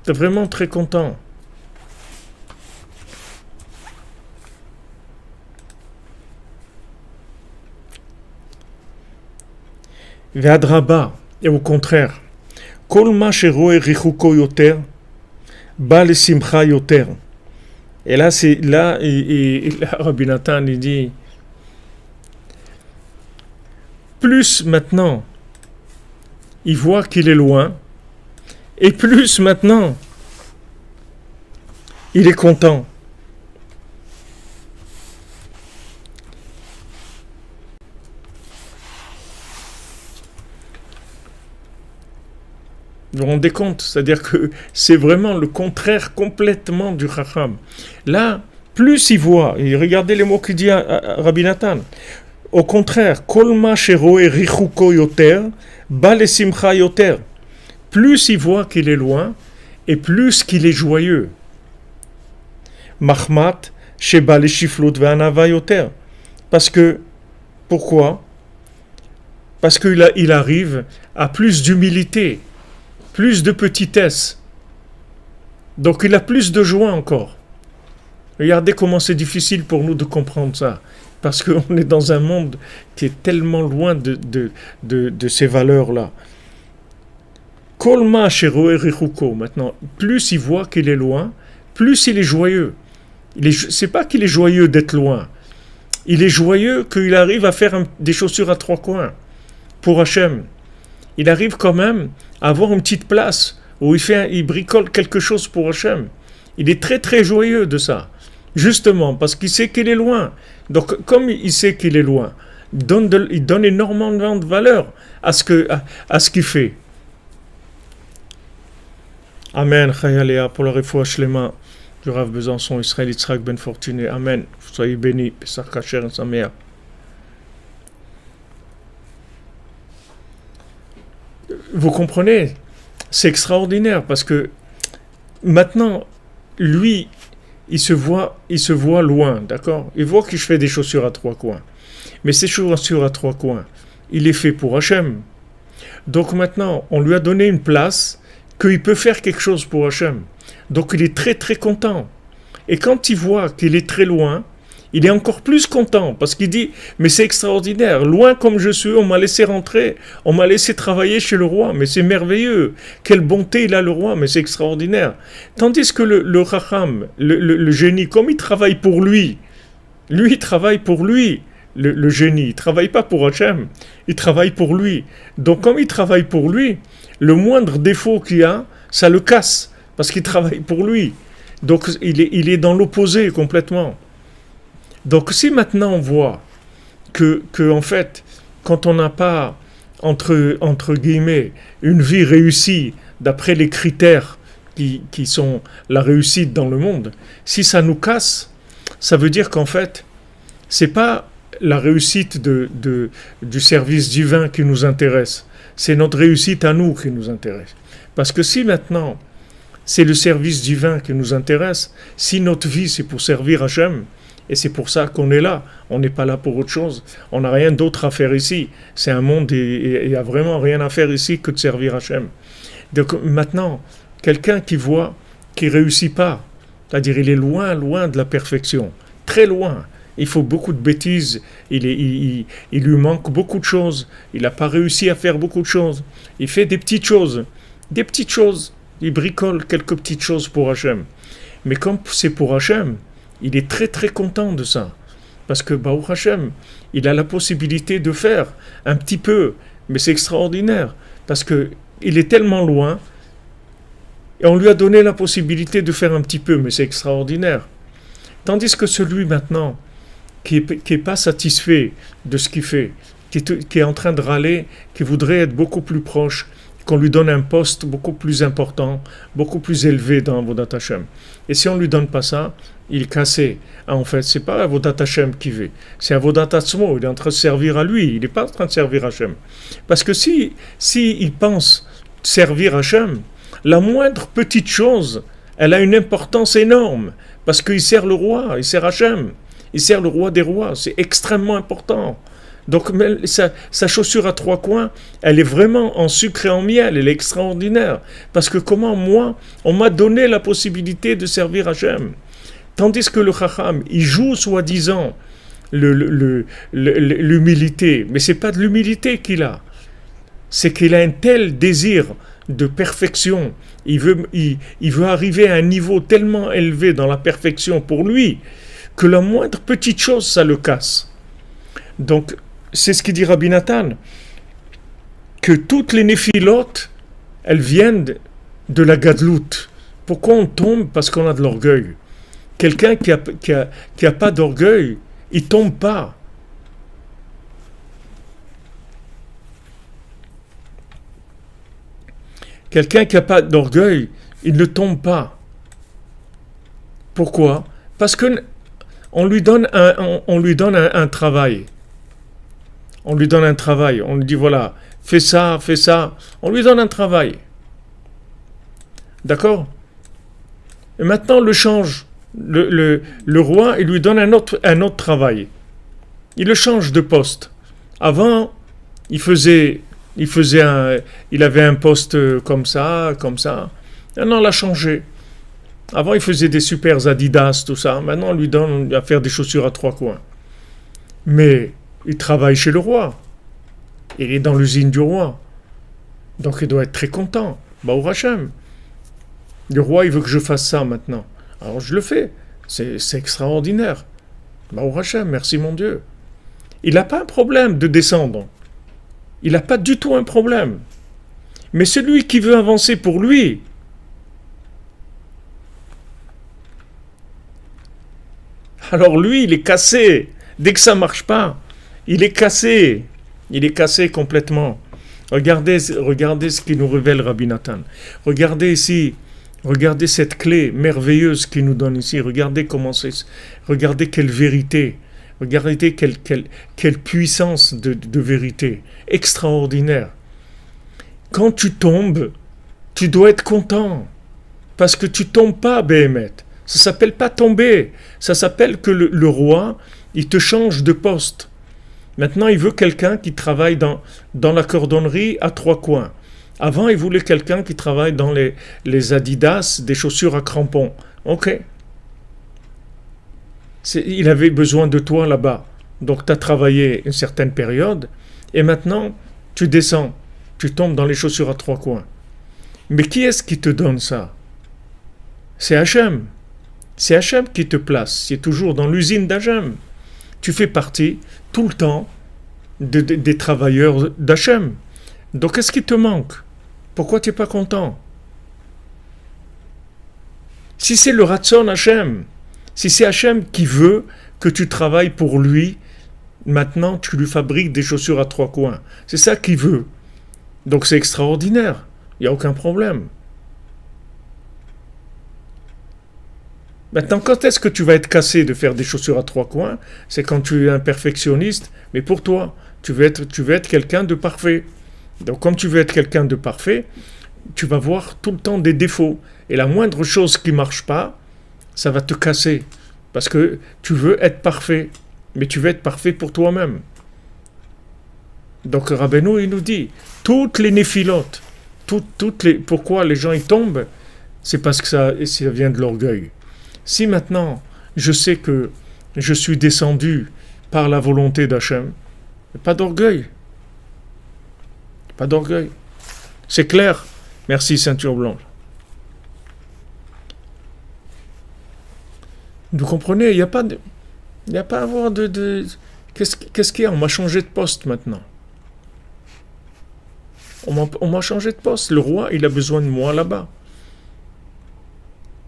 [SPEAKER 1] Il est vraiment très content. Ve'adraba, et au contraire, כל מה שרואה ריחוקו יותר, בא לשמחה יותר. Et là, Rabbi Nathan, il dit, plus maintenant, il voit qu'il est loin, et plus maintenant, il est content. Vous vous rendez compte? C'est-à-dire que c'est vraiment le contraire complètement du Chacham. Là, plus il voit, et regardez les mots qu'il dit à Rabbi Nathan. Au contraire, Kol ma sheroe richuko yoter, ba lesimcha yoter. Plus il voit qu'il est loin, et plus qu'il est joyeux. Mahmat sheba leshiflut ve'anava yoter. Parce que, pourquoi? Parce qu'il arrive à plus d'humilité, plus de petitesse. Donc il a plus de joie encore. Regardez comment c'est difficile pour nous de comprendre ça. Parce qu'on est dans un monde qui est tellement loin de ces valeurs-là. Kolma shero erichuko. Maintenant, plus il voit qu'il est loin, plus il est joyeux. C'est pas qu'il est joyeux d'être loin. Il est joyeux qu'il arrive à faire des chaussures à trois coins pour Hachem. Il arrive quand même à avoir une petite place où il bricole quelque chose pour Hachem. Il est très très joyeux de ça. Justement, parce qu'il sait qu'il est loin. Donc, comme il sait qu'il est loin, il donne énormément de valeur à ce qu'il fait. Amen. Chayaléa pour la refoua shlema du Rav Besançon, Israël Yitzhak Ben Fortuné. Amen. Soyez bénis. Pesach Kasher et Sameach. Vous comprenez? C'est extraordinaire parce que maintenant, lui, il se voit loin, d'accord? Il voit que je fais des chaussures à trois coins. Mais ces chaussures à trois coins, il les fait pour Hachem. Donc maintenant, on lui a donné une place qu'il peut faire quelque chose pour Hachem. Donc il est très très content. Et quand il voit qu'il est très loin, il est encore plus content parce qu'il dit « Mais c'est extraordinaire, loin comme je suis, on m'a laissé rentrer, on m'a laissé travailler chez le roi, mais c'est merveilleux, quelle bonté il a le roi, mais c'est extraordinaire. » Tandis que le Chacham, le génie, comme il travaille pour lui, il travaille pour lui, le génie, il ne travaille pas pour Hachem, il travaille pour lui. Donc comme il travaille pour lui, le moindre défaut qu'il a, ça le casse, parce qu'il travaille pour lui. Donc il est dans l'opposé complètement. Donc si maintenant on voit que en fait, quand on n'a pas, entre guillemets, une vie réussie d'après les critères qui sont la réussite dans le monde, si ça nous casse, ça veut dire qu'en fait, c'est pas la réussite du service divin qui nous intéresse, c'est notre réussite à nous qui nous intéresse. Parce que si maintenant, c'est le service divin qui nous intéresse, si notre vie c'est pour servir Hachem, et c'est pour ça qu'on est là. On n'est pas là pour autre chose. On n'a rien d'autre à faire ici. C'est un monde et il n'y a vraiment rien à faire ici que de servir Hachem. Donc maintenant, quelqu'un qui voit, qui ne réussit pas, c'est-à-dire il est loin, loin de la perfection, très loin. Il faut beaucoup de bêtises, il lui manque beaucoup de choses, il n'a pas réussi à faire beaucoup de choses. Il fait des petites choses, il bricole quelques petites choses pour Hachem. Mais comme c'est pour Hachem, il est très très content de ça. Parce que Baruch Hashem, il a la possibilité de faire un petit peu. Mais c'est extraordinaire. Parce qu'il est tellement loin. Et on lui a donné la possibilité de faire un petit peu. Mais c'est extraordinaire. Tandis que celui maintenant, qui est pas satisfait de ce qu'il fait, qui est en train de râler, qui voudrait être beaucoup plus proche, qu'on lui donne un poste beaucoup plus important, beaucoup plus élevé dans Avodat Hashem. Et si on ne lui donne pas ça, il est cassé. En fait, c'est pas Avodat Hashem qui veut, c'est Avodat Atzmo, il est en train de servir à lui, il n'est pas en train de servir Hashem. Parce que si il pense servir Hashem, la moindre petite chose, elle a une importance énorme, parce qu'il sert le roi, il sert Hashem, il sert le roi des rois, c'est extrêmement important. Donc sa chaussure à trois coins, elle est vraiment en sucre et en miel, elle est extraordinaire. Parce que moi, on m'a donné la possibilité de servir Hachem. Tandis que le Chacham, il joue soi-disant l'humilité. Mais ce n'est pas de l'humilité qu'il a. C'est qu'il a un tel désir de perfection. Il veut arriver à un niveau tellement élevé dans la perfection pour lui, que la moindre petite chose, ça le casse. Donc, c'est ce qu'il dit Rabbi Nathan, que toutes les néphilotes, elles viennent de la gadlout. Pourquoi on tombe? Parce qu'on a de l'orgueil. Quelqu'un qui a pas d'orgueil, il tombe pas. Quelqu'un qui a pas d'orgueil, il ne tombe pas. Pourquoi? Parce que on lui donne un travail. On lui donne un travail. On lui dit voilà, fais ça. On lui donne un travail. D'accord? Et maintenant, on le change. Le roi, il lui donne un autre travail. Il le change de poste. Avant, il avait un poste comme ça. Maintenant, on l'a changé. Avant, il faisait des super Adidas, tout ça. Maintenant, on lui donne à faire des chaussures à trois coins. Mais il travaille chez le roi. Il est dans l'usine du roi. Donc il doit être très content. Baruch Hashem. Le roi, il veut que je fasse ça maintenant. Alors je le fais. C'est extraordinaire. Baruch Hashem, merci mon Dieu. Il n'a pas un problème de descendre. Il n'a pas du tout un problème. Mais celui qui veut avancer pour lui, alors lui, il est cassé. Dès que ça ne marche pas, il est cassé. Il est cassé complètement. Regardez ce qu'il nous révèle Rabbi Nathan. Regardez ici, regardez cette clé merveilleuse qu'il nous donne ici. Regardez comment c'est. Regardez quelle vérité. Regardez quelle puissance de vérité. Extraordinaire. Quand tu tombes, tu dois être content. Parce que tu tombes pas, Béhémet. Ça s'appelle pas tomber. Ça s'appelle que le roi, il te change de poste. Maintenant, il veut quelqu'un qui travaille dans la cordonnerie à 3 coins. Avant, il voulait quelqu'un qui travaille dans les Adidas, des chaussures à crampons. Ok. Il avait besoin de toi là-bas. Donc, tu as travaillé une certaine période. Et maintenant, tu descends. Tu tombes dans les chaussures à 3 coins. Mais qui est-ce qui te donne ça? C'est Hachem. C'est Hachem qui te place. C'est toujours dans l'usine d'Hachem. Tu fais partie tout le temps des travailleurs d'Hachem. Donc qu'est-ce qui te manque? Pourquoi tu n'es pas content? Si c'est le Ratson Hachem, si c'est Hachem qui veut que tu travailles pour lui, maintenant tu lui fabriques des chaussures à 3 coins. C'est ça qu'il veut. Donc c'est extraordinaire. Il n'y a aucun problème. Maintenant, quand est-ce que tu vas être cassé de faire des chaussures à 3 coins? C'est quand tu es un perfectionniste, mais pour toi, tu veux être quelqu'un de parfait. Donc, comme tu veux être quelqu'un de parfait, tu vas voir tout le temps des défauts. Et la moindre chose qui ne marche pas, ça va te casser. Parce que tu veux être parfait, mais tu veux être parfait pour toi-même. Donc, Rabbeinu, il nous dit, toutes les néphilotes, pourquoi les gens y tombent, c'est parce que ça vient de l'orgueil. Si maintenant, je sais que je suis descendu par la volonté d'Hachem, pas d'orgueil. Pas d'orgueil. C'est clair. Merci, ceinture blanche. Vous comprenez, il n'y a pas à avoir de... Qu'est-ce qu'il y a? On m'a changé de poste maintenant. On m'a changé de poste. Le roi, il a besoin de moi là-bas.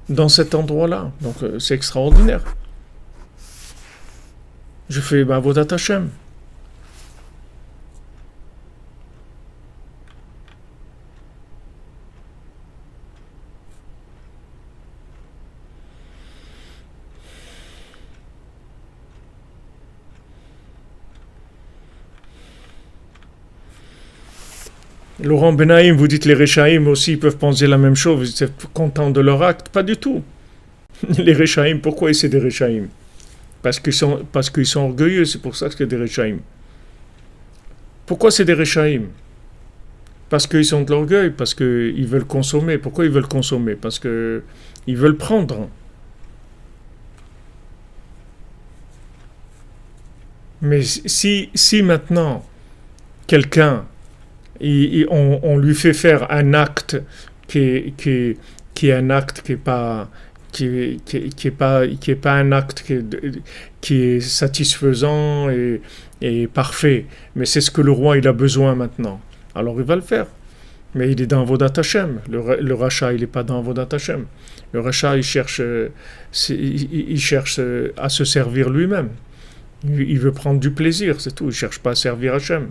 [SPEAKER 1] Dans cet endroit-là. Donc, c'est extraordinaire. Je fais Avodat Hashem. Laurent Benaïm, vous dites les Réchaïm aussi peuvent penser la même chose, vous êtes contents de leur acte? Pas du tout. Les Réchaïm, pourquoi c'est des Réchaïm? Parce qu'ils sont orgueilleux, c'est pour ça que c'est des Réchaïm. Pourquoi c'est des Réchaïm? Parce qu'ils sont de l'orgueil, parce qu'ils veulent consommer. Pourquoi ils veulent consommer? Parce qu'ils veulent prendre. Mais si maintenant, quelqu'un, on lui fait faire un acte qui est un acte qui est pas un acte qui est satisfaisant et parfait, mais c'est ce que le roi il a besoin maintenant. Alors il va le faire. Mais il est dans Avodat Hashem. Le rachat, il n'est pas dans Avodat Hashem. Le rachat, il cherche à se servir lui-même. Il veut prendre du plaisir, c'est tout. Il ne cherche pas à servir Hashem.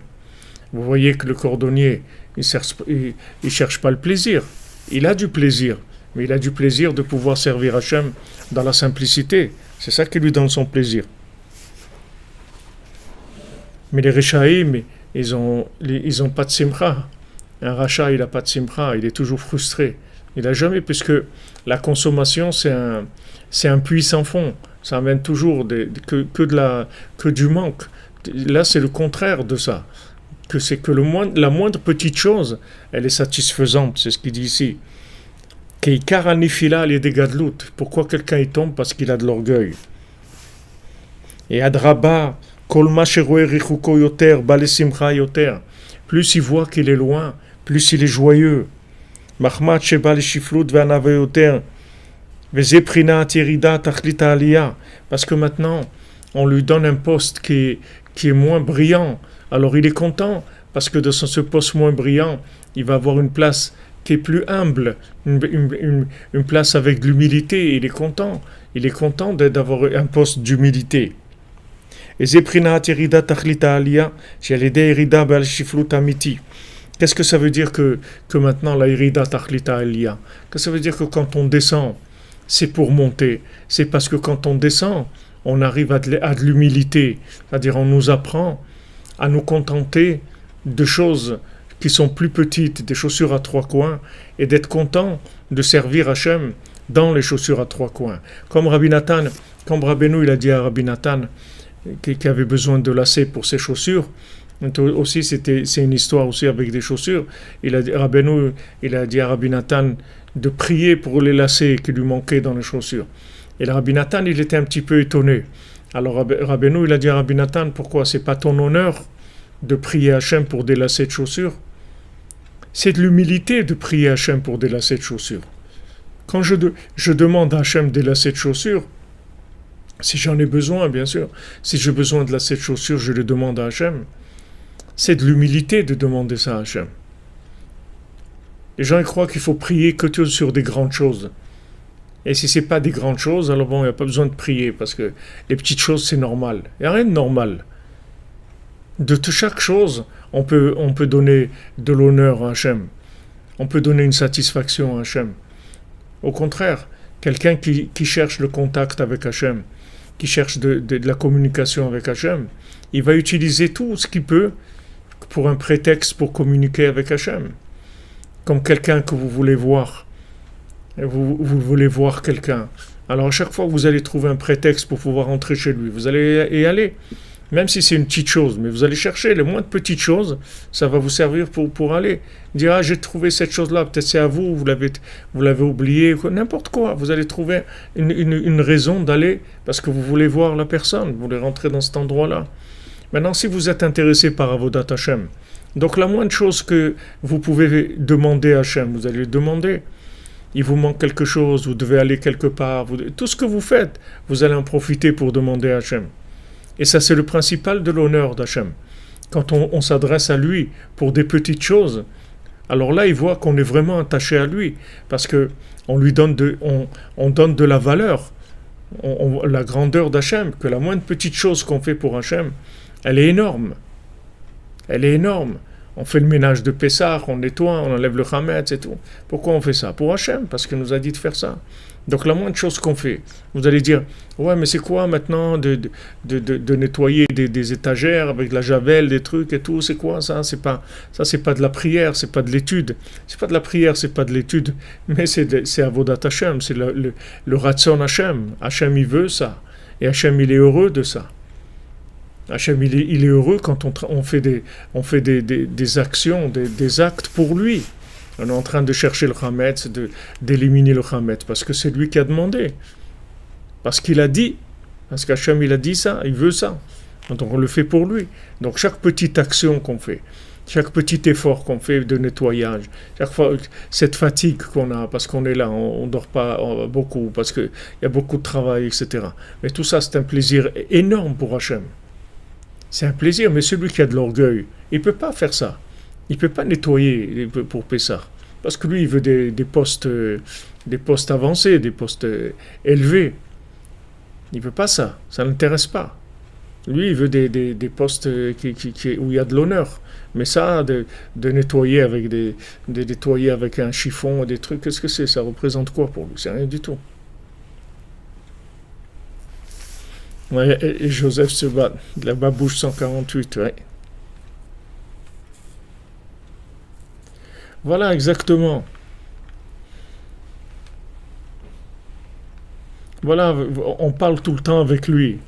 [SPEAKER 1] Vous voyez que le cordonnier, il cherche pas le plaisir. Il a du plaisir, mais il a du plaisir de pouvoir servir Hachem dans la simplicité. C'est ça qui lui donne son plaisir. Mais les Réchaïm, ils ont pas de simcha. Un rachat, il n'a pas de simcha, il est toujours frustré. Il n'a jamais, puisque la consommation, c'est un puits sans fond. Ça amène toujours que du manque. Là, c'est le contraire de ça. C'est que la moindre petite chose, elle est satisfaisante, c'est ce qu'il dit ici. Pourquoi quelqu'un y tombe? Parce qu'il a de l'orgueil. Et Adraba, Kol ma sheroe richuko yoter, bale simcha yoter. Plus il voit qu'il est loin, plus il est joyeux. Mahmat sheba le shiflut ve'anava yoter. Veze prina atirida tachlit aliyah. Parce que maintenant, on lui donne un poste qui est moins brillant. Alors il est content, parce que dans ce poste moins brillant, il va avoir une place qui est plus humble, une place avec de l'humilité. Il est content. Il est content d'avoir un poste d'humilité. Qu'est-ce que ça veut dire que maintenant la irida tachlita aliyah? Qu'est-ce que ça veut dire que quand on descend, c'est pour monter? C'est parce que quand on descend, on arrive à de l'humilité. C'est-à-dire on nous apprend à nous contenter de choses qui sont plus petites, des chaussures à trois coins, et d'être content de servir Hachem dans les chaussures à trois coins. Comme Rabbi Nathan, comme Rabbeinu, il a dit à Rabbi Nathan, qui avait besoin de lacets pour ses chaussures, aussi c'est une histoire aussi avec des chaussures. Rabbeinu, il a dit à Rabbi Nathan de prier pour les lacets qui lui manquaient dans les chaussures. Et le Rabbi Nathan, il était un petit peu étonné. Alors Rabbeinu, il a dit à Rabbi Nathan, pourquoi c'est pas ton honneur de prier Hachem pour des lacets de chaussures? C'est de l'humilité de prier Hachem pour des lacets de chaussures. Quand je demande à Hachem des lacets de chaussures, si j'en ai besoin, bien sûr, si j'ai besoin de lacets de chaussures, je les demande à Hachem. C'est de l'humilité de demander ça à Hachem. Les gens ils croient qu'il faut prier que sur des grandes choses. Et si c'est pas des grandes choses, alors bon, il n'y a pas besoin de prier, parce que les petites choses, c'est normal. Il n'y a rien de normal. De chaque chose, on peut donner de l'honneur à Hachem. On peut donner une satisfaction à Hachem. Au contraire, quelqu'un qui cherche le contact avec Hachem, qui cherche de la communication avec Hachem, il va utiliser tout ce qu'il peut pour un prétexte pour communiquer avec Hachem. Comme quelqu'un que vous voulez voir. Vous voulez voir quelqu'un. Alors à chaque fois vous allez trouver un prétexte pour pouvoir entrer chez lui. Vous allez y aller. Même si c'est une petite chose, mais vous allez chercher les moindres petites choses, ça va vous servir pour aller. Dire, ah, j'ai trouvé cette chose-là, peut-être c'est à vous, vous l'avez oublié, n'importe quoi. Vous allez trouver une raison d'aller, parce que vous voulez voir la personne, vous voulez rentrer dans cet endroit-là. Maintenant, si vous êtes intéressé par Avodat Hashem, donc la moindre chose que vous pouvez demander à Hashem, vous allez le demander. Il vous manque quelque chose, vous devez aller quelque part, tout ce que vous faites, vous allez en profiter pour demander à Hashem. Et ça, c'est le principal de l'honneur d'Hachem. Quand on s'adresse à lui pour des petites choses, alors là, il voit qu'on est vraiment attaché à lui, parce que on lui donne on donne de la valeur, la grandeur d'Hachem, que la moindre petite chose qu'on fait pour Hachem, elle est énorme. Elle est énorme. On fait le ménage de Pessah, on nettoie, on enlève le Hametz et tout. Pourquoi on fait ça? Pour Hachem, parce qu'il nous a dit de faire ça. Donc la moindre chose qu'on fait, vous allez dire, ouais, mais c'est quoi maintenant de nettoyer des étagères avec de la javel, des trucs et tout, c'est quoi ça? C'est pas de la prière, c'est pas de l'étude. C'est pas de la prière, c'est pas de l'étude, mais c'est Avodat Hashem, c'est le Ratzon Hashem. Hashem, il veut ça. Et Hashem, il est heureux de ça. Hashem, il est heureux quand on fait des actions, des actes pour lui. On est en train de chercher le Hametz, d'éliminer le Hametz, parce que c'est lui qui a demandé. Parce qu'il a dit, parce qu'Hachem il a dit ça, il veut ça. Donc on le fait pour lui. Donc chaque petite action qu'on fait, chaque petit effort qu'on fait de nettoyage, chaque fois cette fatigue qu'on a, parce qu'on est là, on ne dort pas beaucoup, parce qu'il y a beaucoup de travail, etc. Mais tout ça, c'est un plaisir énorme pour Hachem. C'est un plaisir, mais celui qui a de l'orgueil, il ne peut pas faire ça. Il ne peut pas nettoyer pour Pessah. Parce que lui, il veut des postes avancés, des postes élevés. Il ne veut pas ça. Ça ne l'intéresse pas. Lui, il veut des postes où il y a de l'honneur. Mais ça, de nettoyer nettoyer avec un chiffon, des trucs, qu'est-ce que c'est? Ça représente quoi pour lui? C'est rien du tout. Ouais, et Joseph se bat. La babouche 148, ouais. Voilà, exactement. Voilà, on parle tout le temps avec lui.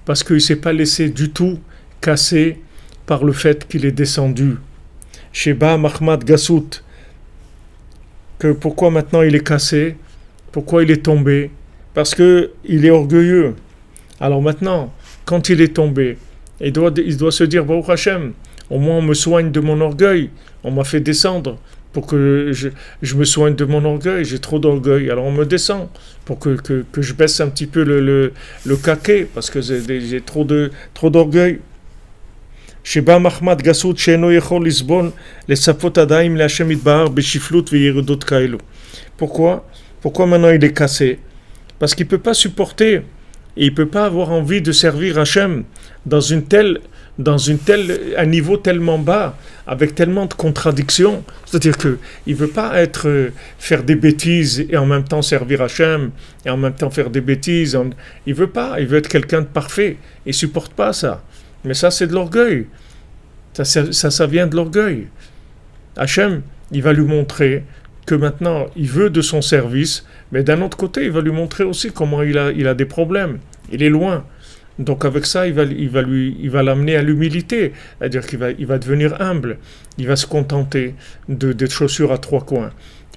[SPEAKER 1] Parce qu'il ne s'est pas laissé du tout casser par le fait qu'il est descendu. Sheba Mahmad Gassout, que pourquoi maintenant il est cassé, pourquoi il est tombé, parce que il est orgueilleux. Alors maintenant, quand il est tombé, il doit se dire Baruch Hashem, au moins on me soigne de mon orgueil, on m'a fait descendre pour que je me soigne de mon orgueil, j'ai trop d'orgueil, alors on me descend pour que je baisse un petit peu le caquet, parce que j'ai trop d'orgueil. Sheba Mahmad Gassout Sheno Yechol Lisbon les Safot Adaim le Hashem Itbahar Beshiflut Veyeredot Kaelu. Pourquoi maintenant il est cassé? Parce qu'il ne peut pas supporter et il ne peut pas avoir envie de servir Hashem dans un niveau tellement bas, avec tellement de contradictions. C'est-à-dire qu'il ne veut pas faire des bêtises et en même temps servir Hashem, et en même temps faire des bêtises. Il veut pas, il veut être quelqu'un de parfait. Il ne supporte pas ça. Mais ça, c'est de l'orgueil. Ça vient de l'orgueil. Hashem, il va lui montrer que maintenant, il veut de son service, mais d'un autre côté, il va lui montrer aussi comment il a des problèmes. Il est loin. Donc avec ça, il va l'amener à l'humilité, c'est-à-dire qu'il va devenir humble. Il va se contenter des chaussures à trois coins,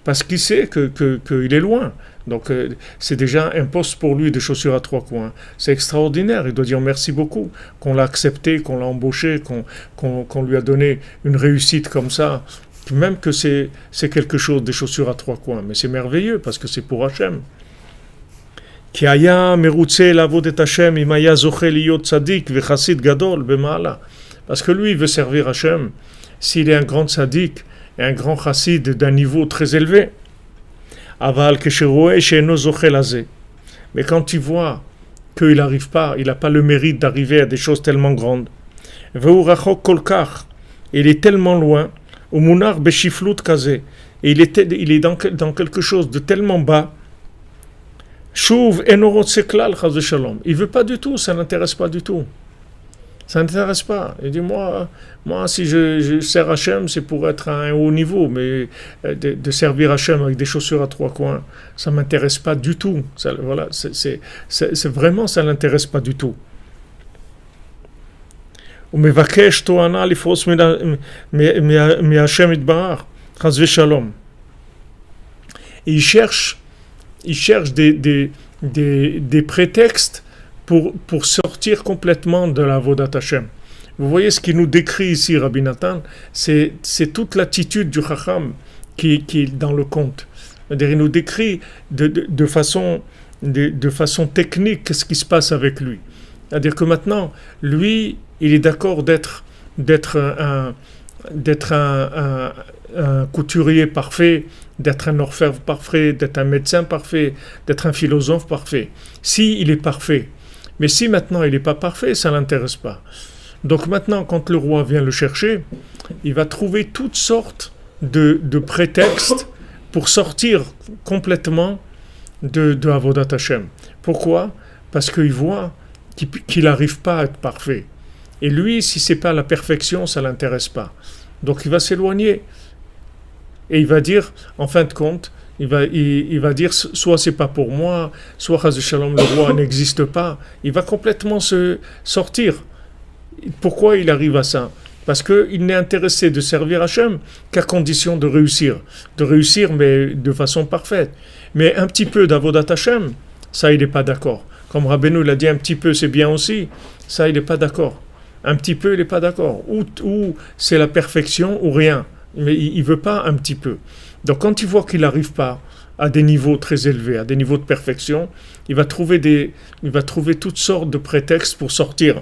[SPEAKER 1] parce qu'il sait qu'il est loin. Donc c'est déjà un poste pour lui de chaussures à trois coins. C'est extraordinaire. Il doit dire merci beaucoup qu'on l'a accepté, qu'on l'a embauché, qu'on lui a donné une réussite comme ça. Même que c'est quelque chose des chaussures à trois coins, mais c'est merveilleux parce que c'est pour Hachem. Parce que lui, il veut servir Hachem. S'il est un grand tzaddik et un grand chassid d'un niveau très élevé. Mais quand il voit qu'il n'arrive pas, il n'a pas le mérite d'arriver à des choses tellement grandes. Il est tellement loin. Et il est dans quelque chose de tellement bas. Il ne veut pas du tout, ça n'intéresse pas du tout. Ça n'intéresse pas. Il dit, moi si je sers Hachem, c'est pour être à un haut niveau, mais de servir Hachem avec des chaussures à trois coins, ça ne m'intéresse pas du tout. Ça, voilà, c'est vraiment, ça ne l'intéresse pas du tout. Et il cherche des prétextes pour sortir complètement de la Avodat Hashem. Vous voyez ce qu'il nous décrit ici, Rabbi Nathan, c'est toute l'attitude du Chacham qui est dans le conte. C'est-à-dire, il nous décrit de façon technique ce qui se passe avec lui. C'est-à-dire que maintenant, lui, il est d'accord d'être un couturier parfait, d'être un orfèvre parfait, d'être un médecin parfait, d'être un philosophe parfait. Si il est parfait. Mais si maintenant il n'est pas parfait, ça ne l'intéresse pas. Donc maintenant, quand le roi vient le chercher, il va trouver toutes sortes de prétextes pour sortir complètement de Avodat Hashem. Pourquoi? Parce qu'il voit qu'il n'arrive pas à être parfait. Et lui, si ce n'est pas la perfection, ça ne l'intéresse pas. Donc il va s'éloigner. Et il va dire, en fin de compte, il va dire, soit c'est pas pour moi, soit Chas Shalom, le roi n'existe pas. Il va complètement se sortir. Pourquoi il arrive à ça? Parce qu'il n'est intéressé de servir Hachem qu'à condition de réussir. De réussir, mais de façon parfaite. Mais un petit peu d'Avodat Hachem, ça, il n'est pas d'accord. Comme Rabbeinu l'a dit, un petit peu, c'est bien aussi. Ça, il n'est pas d'accord. Un petit peu, il n'est pas d'accord. Ou c'est la perfection ou rien. Mais il ne veut pas un petit peu. Donc quand il voit qu'il n'arrive pas à des niveaux très élevés, à des niveaux de perfection, il va trouver toutes sortes de prétextes pour sortir.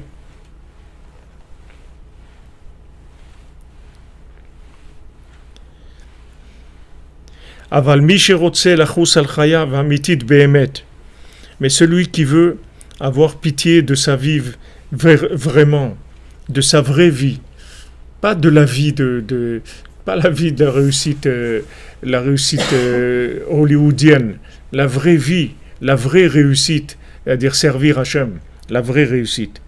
[SPEAKER 1] Mais celui qui veut avoir pitié de sa vie vraiment, de sa vraie vie, pas de la vie pas la vie de la réussite hollywoodienne, la vraie vie, la vraie réussite, c'est-à-dire servir Hachem, la vraie réussite.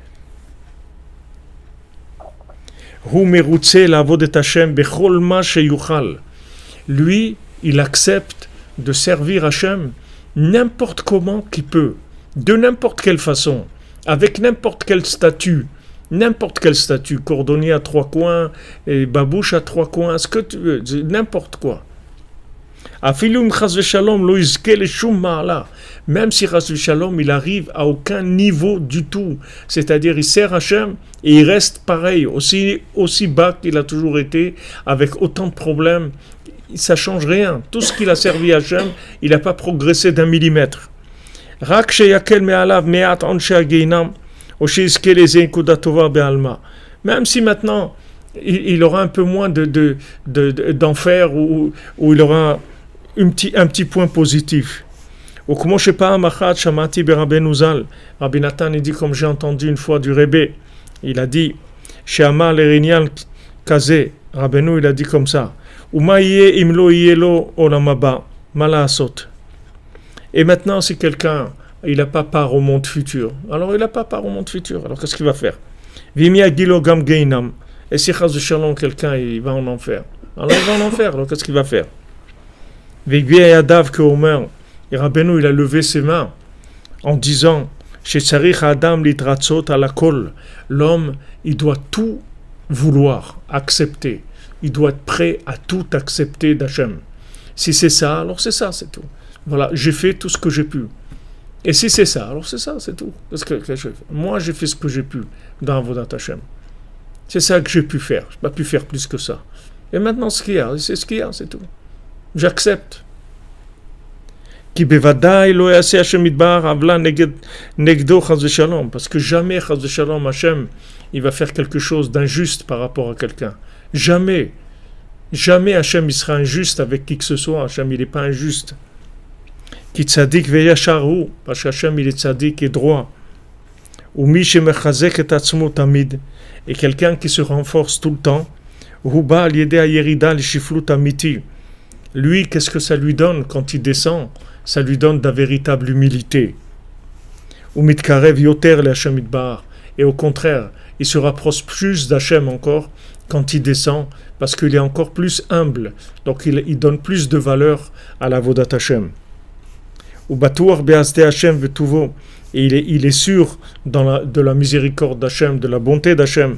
[SPEAKER 1] Lui, il accepte de servir Hachem n'importe comment qu'il peut, de n'importe quelle façon, avec n'importe quel statut, N'importe quel statut, cordonnier à 3 coins, et babouche à 3 coins, ce que tu veux, n'importe quoi. Même si Chas Shalom, il arrive à aucun niveau du tout. C'est-à-dire, il sert Hachem et il reste pareil, aussi bas qu'il a toujours été, avec autant de problèmes. Ça ne change rien. Tout ce qu'il a servi à Hachem, il n'a pas progressé d'un millimètre. Même si maintenant, il aura un peu moins d'enfer ou il aura un petit point positif. Ou comment je sais pas, Rabbi Nathan, il dit, comme j'ai entendu une fois du Rebbe, il a dit, chez Amar l'Erinial Kazé, Rabbeinu, il a dit comme ça, Umaye imlo yelo olamaba, malasot. Et maintenant, si quelqu'un, il n'a pas part au monde futur, alors il n'a pas part au monde futur, alors qu'est-ce qu'il va faire? Vimia gilo gam geinam. Et si Chas Shalom, quelqu'un, il va en enfer, alors il va en enfer, alors qu'est-ce qu'il va faire? Vigbiya yadav que Omer, et Rabbeinu, il a levé ses mains en disant, chez Tsarich Adam litratzot à la kol, l'homme, il doit tout vouloir, accepter. Il doit être prêt à tout accepter d'Hachem. Si c'est ça, alors c'est ça, c'est tout. Voilà, j'ai fait tout ce que j'ai pu. Et si c'est ça, alors c'est ça, c'est tout. Parce que moi, j'ai fait ce que j'ai pu dans Avodat Hachem. C'est ça que j'ai pu faire. Je n'ai pas pu faire plus que ça. Et maintenant, ce qu'il y a, c'est ce qu'il y a, c'est tout. J'accepte. Parce que jamais Hachem, il va faire quelque chose d'injuste par rapport à quelqu'un. Jamais. Jamais Hachem il sera injuste avec qui que ce soit. Hachem il n'est pas injuste. Ki tzadik veyasharu, parce qu'Hachem il est tzadik et droit. Ou mi shemechazek et atzmo tamid, et quelqu'un qui se renforce tout le temps. Huba al yedei hayerida l'shiflut amiti. Lui, qu'est-ce que ça lui donne quand il descend? Ça lui donne de la véritable humilité. Ou mitkarev yoter le Hachem itbar. Et au contraire, il se rapproche plus d'Hachem encore quand il descend, parce qu'il est encore plus humble. Donc il donne plus de valeur à la Avodat Hachem. Ou batuach be'azdei Hachem vetuvo. Et il est sûr de la miséricorde d'Hachem, de la bonté d'Hachem.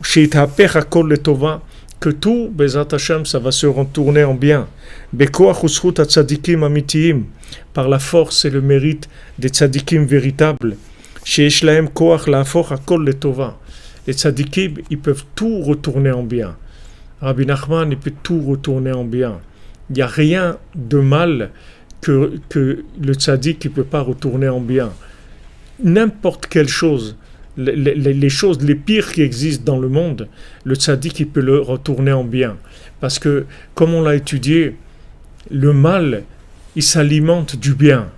[SPEAKER 1] Sheitapech hakol letova. Que tout, Bezat Hachem, ça va se retourner en bien. Bekoach uschut hatzadikim amitiyim. Par la force et le mérite des tzadikim véritables. Sheyesh lahem koach la'afoch hakol letova. Les tzadikim, ils peuvent tout retourner en bien. Rabbi Nachman, il peut tout retourner en bien. Il n'y a rien de mal que le tzadik ne peut pas retourner en bien. N'importe quelle chose, les choses les pires qui existent dans le monde, le tzaddik il peut le retourner en bien. Parce que, comme on l'a étudié, le mal, il s'alimente du bien.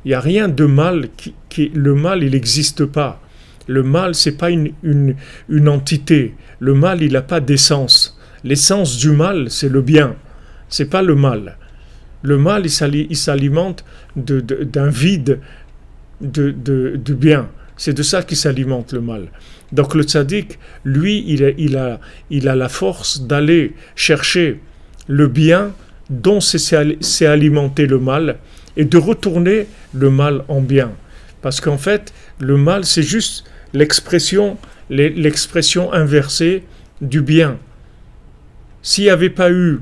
[SPEAKER 1] Il n'y a rien de mal, le mal il n'existe pas. Le mal, ce n'est pas une entité. Le mal, il n'a pas d'essence. L'essence du mal, c'est le bien. Ce n'est pas le mal. Le mal, il s'alimente d'un vide du bien. C'est de ça qu'il s'alimente le mal. Donc le tzaddik, lui, il a la force d'aller chercher le bien dont c'est alimenté le mal et de retourner le mal en bien. Parce qu'en fait, le mal, c'est juste l'expression inversée du bien. S'il n'y avait pas eu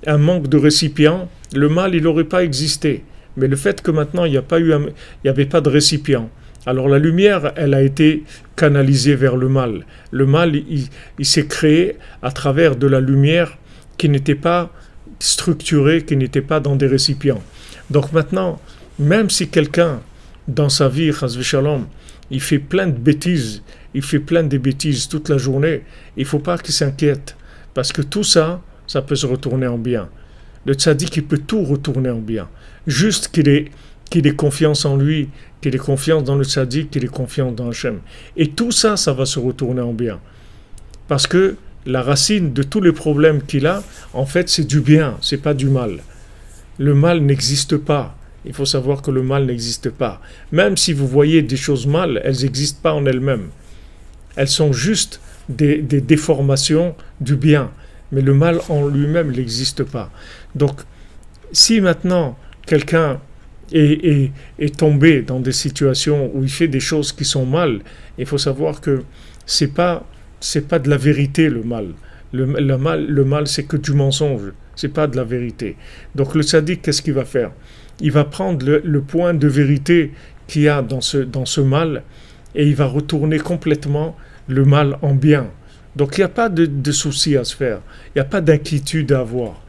[SPEAKER 1] un manque de récipients, le mal, il n'aurait pas existé. Mais le fait que maintenant, il n'y avait pas de récipient, alors la lumière, elle a été canalisée vers le mal. Le mal, il s'est créé à travers de la lumière qui n'était pas structurée, qui n'était pas dans des récipients. Donc maintenant, même si quelqu'un, dans sa vie, chas v'shalom, il fait plein de bêtises, toute la journée, il ne faut pas qu'il s'inquiète. Parce que tout ça, ça peut se retourner en bien. Le tzaddik, il peut tout retourner en bien. Juste qu'il ait confiance en lui, qu'il ait confiance dans le tzaddik, qu'il ait confiance dans Hachem. Et tout ça, ça va se retourner en bien. Parce que la racine de tous les problèmes qu'il a, en fait, c'est du bien, c'est pas du mal. Le mal n'existe pas. Il faut savoir que le mal n'existe pas. Même si vous voyez des choses mal, elles n'existent pas en elles-mêmes. Elles sont juste des déformations du bien. Mais le mal en lui-même, il n'existe pas. Donc, si maintenant, quelqu'un, est tombé dans des situations où il fait des choses qui sont mal, il faut savoir que c'est pas de la vérité le mal. Le mal, c'est que du mensonge, c'est pas de la vérité. Donc le tzaddik, qu'est-ce qu'il va faire? Il va prendre le point de vérité qu'il y a dans ce mal et il va retourner complètement le mal en bien. Donc il n'y a pas de souci à se faire, il n'y a pas d'inquiétude à avoir.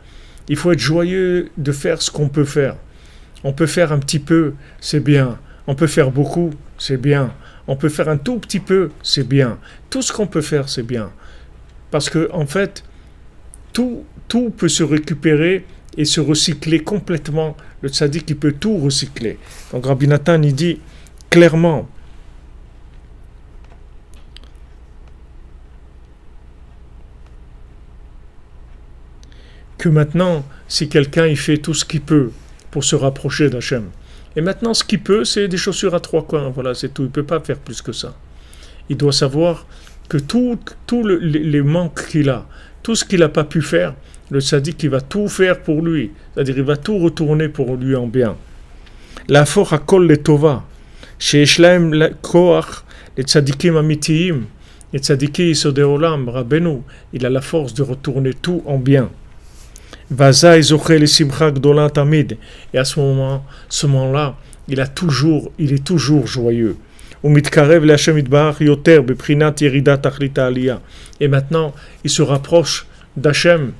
[SPEAKER 1] Il faut être joyeux de faire ce qu'on peut faire. On peut faire un petit peu, c'est bien. On peut faire beaucoup, c'est bien. On peut faire un tout petit peu, c'est bien. Tout ce qu'on peut faire, c'est bien. Parce que en fait, tout peut se récupérer et se recycler complètement. Le tzaddik, il peut tout recycler. Donc Rabbi Nathan, il dit clairement que maintenant, si quelqu'un il fait tout ce qu'il peut pour se rapprocher d'Hachem, et maintenant ce qu'il peut, c'est des chaussures à trois coins, voilà, c'est tout, il ne peut pas faire plus que ça. Il doit savoir que tous les manques qu'il a, tout ce qu'il n'a pas pu faire, le tzaddik, il va tout faire pour lui, c'est-à-dire il va tout retourner pour lui en bien. La force à kol le tova, chez Shlaim koach, les tzaddikim amitiyim, les tzaddikim isodé olam, Rabbeinu, il a la force de retourner tout en bien. Vaza et zochel simcha gdola tamid. Et à ce moment-là, il est toujours joyeux. Umitkarev le Hashem itbarach yoter beprinat yerida tachlita aliyah. Et maintenant, il se rapproche d'Hachem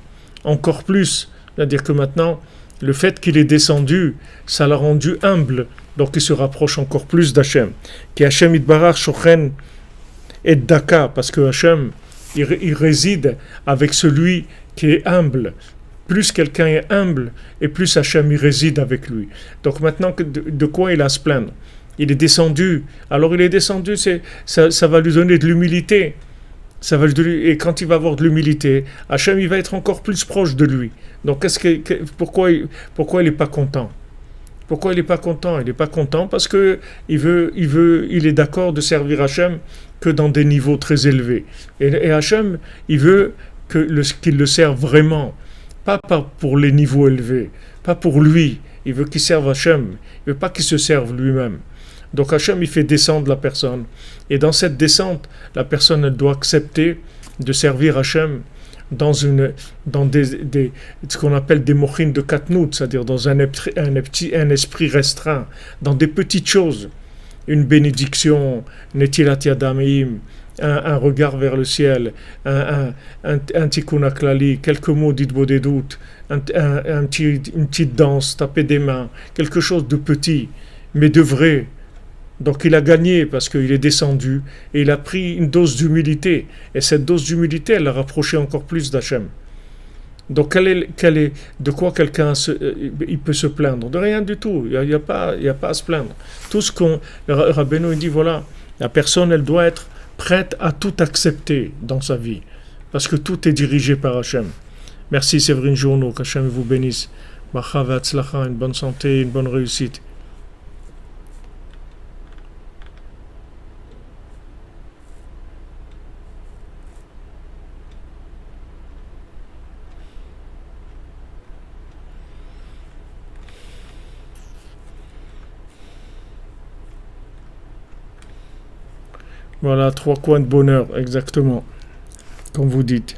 [SPEAKER 1] encore plus. C'est-à-dire que maintenant, le fait qu'il est descendu, ça l'a rendu humble. Donc il se rapproche encore plus d'Hachem. Ki Hashem itbarach shochen et daka, parce que Hachem, il réside avec celui qui est humble. Plus quelqu'un est humble, et plus Hachem y réside avec lui. Donc maintenant, de quoi il a à se plaindre? Il est descendu. Alors il est descendu, ça va lui donner de l'humilité. Et quand il va avoir de l'humilité, Hachem il va être encore plus proche de lui. Donc pourquoi il n'est pas content? Pourquoi il n'est pas content? Il n'est pas content parce que il est d'accord de servir Hachem que dans des niveaux très élevés. Et Hachem, il veut qu'il le serve vraiment. Pas pour les niveaux élevés, pas pour lui. Il veut qu'il serve Hachem. Il veut pas qu'il se serve lui-même. Donc Hachem, il fait descendre la personne. Et dans cette descente, la personne elle doit accepter de servir Hachem dans ce qu'on appelle des mochines de katnout, c'est-à-dire dans un esprit restreint, dans des petites choses. Une bénédiction, netilat yadamim, un regard vers le ciel, un tikkun haklali, quelques mots d'Idbo des doutes, une petite danse, taper des mains, quelque chose de petit, mais de vrai. Donc il a gagné parce qu'il est descendu et il a pris une dose d'humilité. Et cette dose d'humilité, elle l'a rapproché encore plus d'Hachem. Donc de quoi quelqu'un il peut se plaindre? De rien du tout, il n'y a pas à se plaindre. Tout ce Rabbeinu dit, voilà, la personne, elle doit être prête à tout accepter dans sa vie, parce que tout est dirigé par Hachem. Merci Séverine Journeau, qu'Hachem vous bénisse. Bracha ve'atzlacha, une bonne santé, une bonne réussite. Voilà, 3 coins de bonheur, exactement, comme vous dites.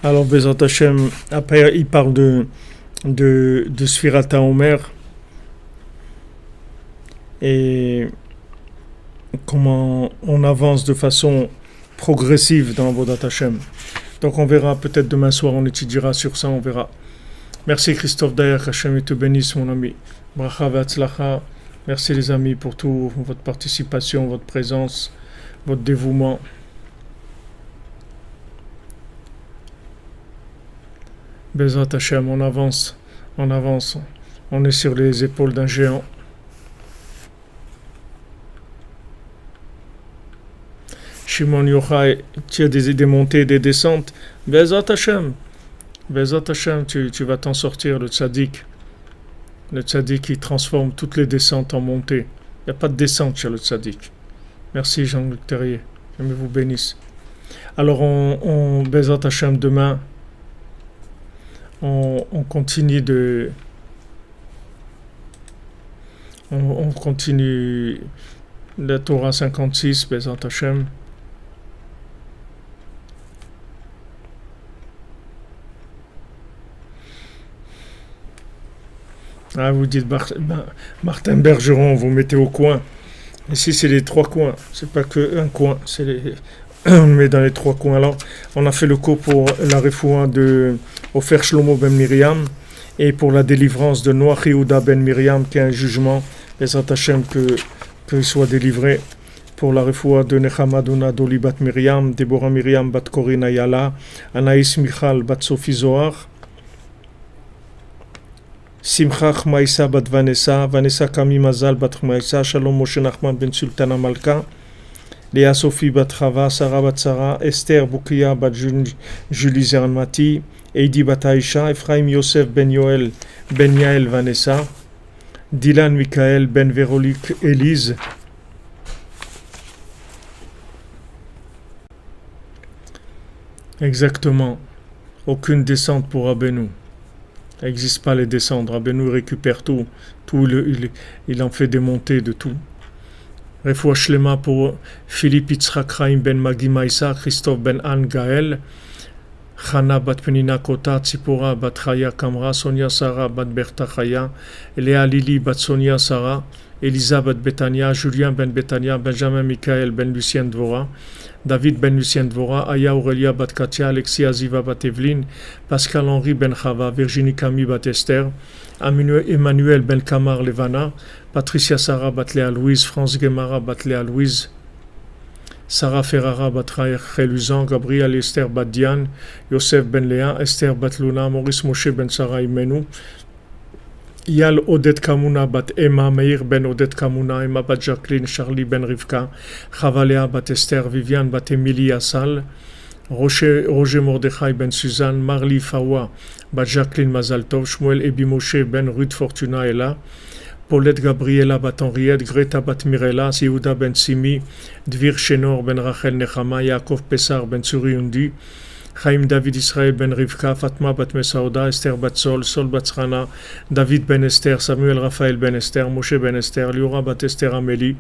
[SPEAKER 1] Alors, Bezat Hashem, après, il parle de Sfirat HaOmer et comment on avance de façon progressive dans Avodat Hashem. Donc, on verra peut-être demain soir, on étudiera sur ça, on verra. Merci Christophe Dayer, Hashem te bénisse, mon ami. Bracha ve'atzlacha, Merci les amis pour tout, votre participation, votre présence, votre dévouement. Bezrat Hashem, on avance, on avance. On est sur les épaules d'un géant. Shimon Yochai, tu as des montées et des descentes. Bezrat Hashem, tu vas t'en sortir, le tzaddik. Le tzaddik, il transforme toutes les descentes en montées. Il n'y a pas de descente chez le tzaddik. Merci Jean-Luc Terrier. Que vous bénisse. Alors, on Bezrat Hashem demain. On continue de. On continue la Torah 56, Bezrat Hashem. Ah, vous dites Martin Bergeron, vous mettez au coin. Ici, c'est les trois coins. C'est pas que un coin. On met dans les trois coins. Alors, on a fait le cours pour la refoua de Ofer Shlomo ben Miriam et pour la délivrance de Noach Yehuda ben Miriam, qui est un jugement, Bezrat Hashem, qu'il soit délivré. Pour la refoua de Nechama Dona Doli bat Miriam, Deborah Miriam bat Corinne Ayala, Anaïs Michal bat Sophie Zohar, Simcha Chmaïsa bat Vanessa, Vanessa Kami Mazal bat Chmaïsa, Shalom Moshe Nachman ben Sultana Malka, Léa Sophie bat Chava, Sarah bat Sarah, Esther Boukia bat Julie Zernmati, Eidi bat Aïcha, Ephraim Yosef ben Yoel ben Yael Vanessa, Dylan Michael ben Véronique Élise, exactement, aucune descente pour Rabbeinu. Il n'existe pas les descentes. Rabbeinu récupère tout. Il en fait des montées de tout. Refoua Shlema pour Philippe Yitzhak Chaim ben Magi Maïsa, Christophe ben Anne Gaël, Chana bat Penina Kota, Tzipora bat Chaya Kamra, Sonia Sarah bat Berta Chaya, Léa Lili bat Sonia Sarah, Elisa bat Betania, Julien ben Betania, Benjamin Michael ben Lucien Dvora, David ben Lucien Dvora, Aya Aurelia bat Katia, Alexia Aziva bat Evelyne, Pascal Henri ben Chava, Virginie Camille bat Esther, Emmanuel ben Kamar Levana, Patricia Sarah bat Léa Louise, France Guemara bat Léa Louise, Sarah Ferrara bat Rachel Uzan, Gabriel Esther bat Diane, Yosef ben Léa, Esther bat Luna, Maurice Moshe ben Sarah Imenu, Yal Odette Kamuna bat Emma, Meir ben Odette Kamuna, Emma bat Jacqueline, Charlie ben Rivka, Chavalea bat Esther, Viviane bat Émilie Assal, Roger Mordechai ben Suzanne, Marli Fawa bat Jacqueline Mazaltov, Shmuel Ebi Moshe ben Ruth Fortuna Ella, Paulette Gabriela bat Henriette, Greta bat Mirella, Yehuda ben Simi, Dvir Shenor ben Rachel Nechama, Yaakov Pessar ben Tsuriundi, Chaim David Israël ben Rivka, Fatma bat Mesaouda, Esther bat Sol, Sol bat Tzrana, David ben Esther, Samuel Raphaël ben Esther, Moshe ben Esther, Liora bat Esther Amélie,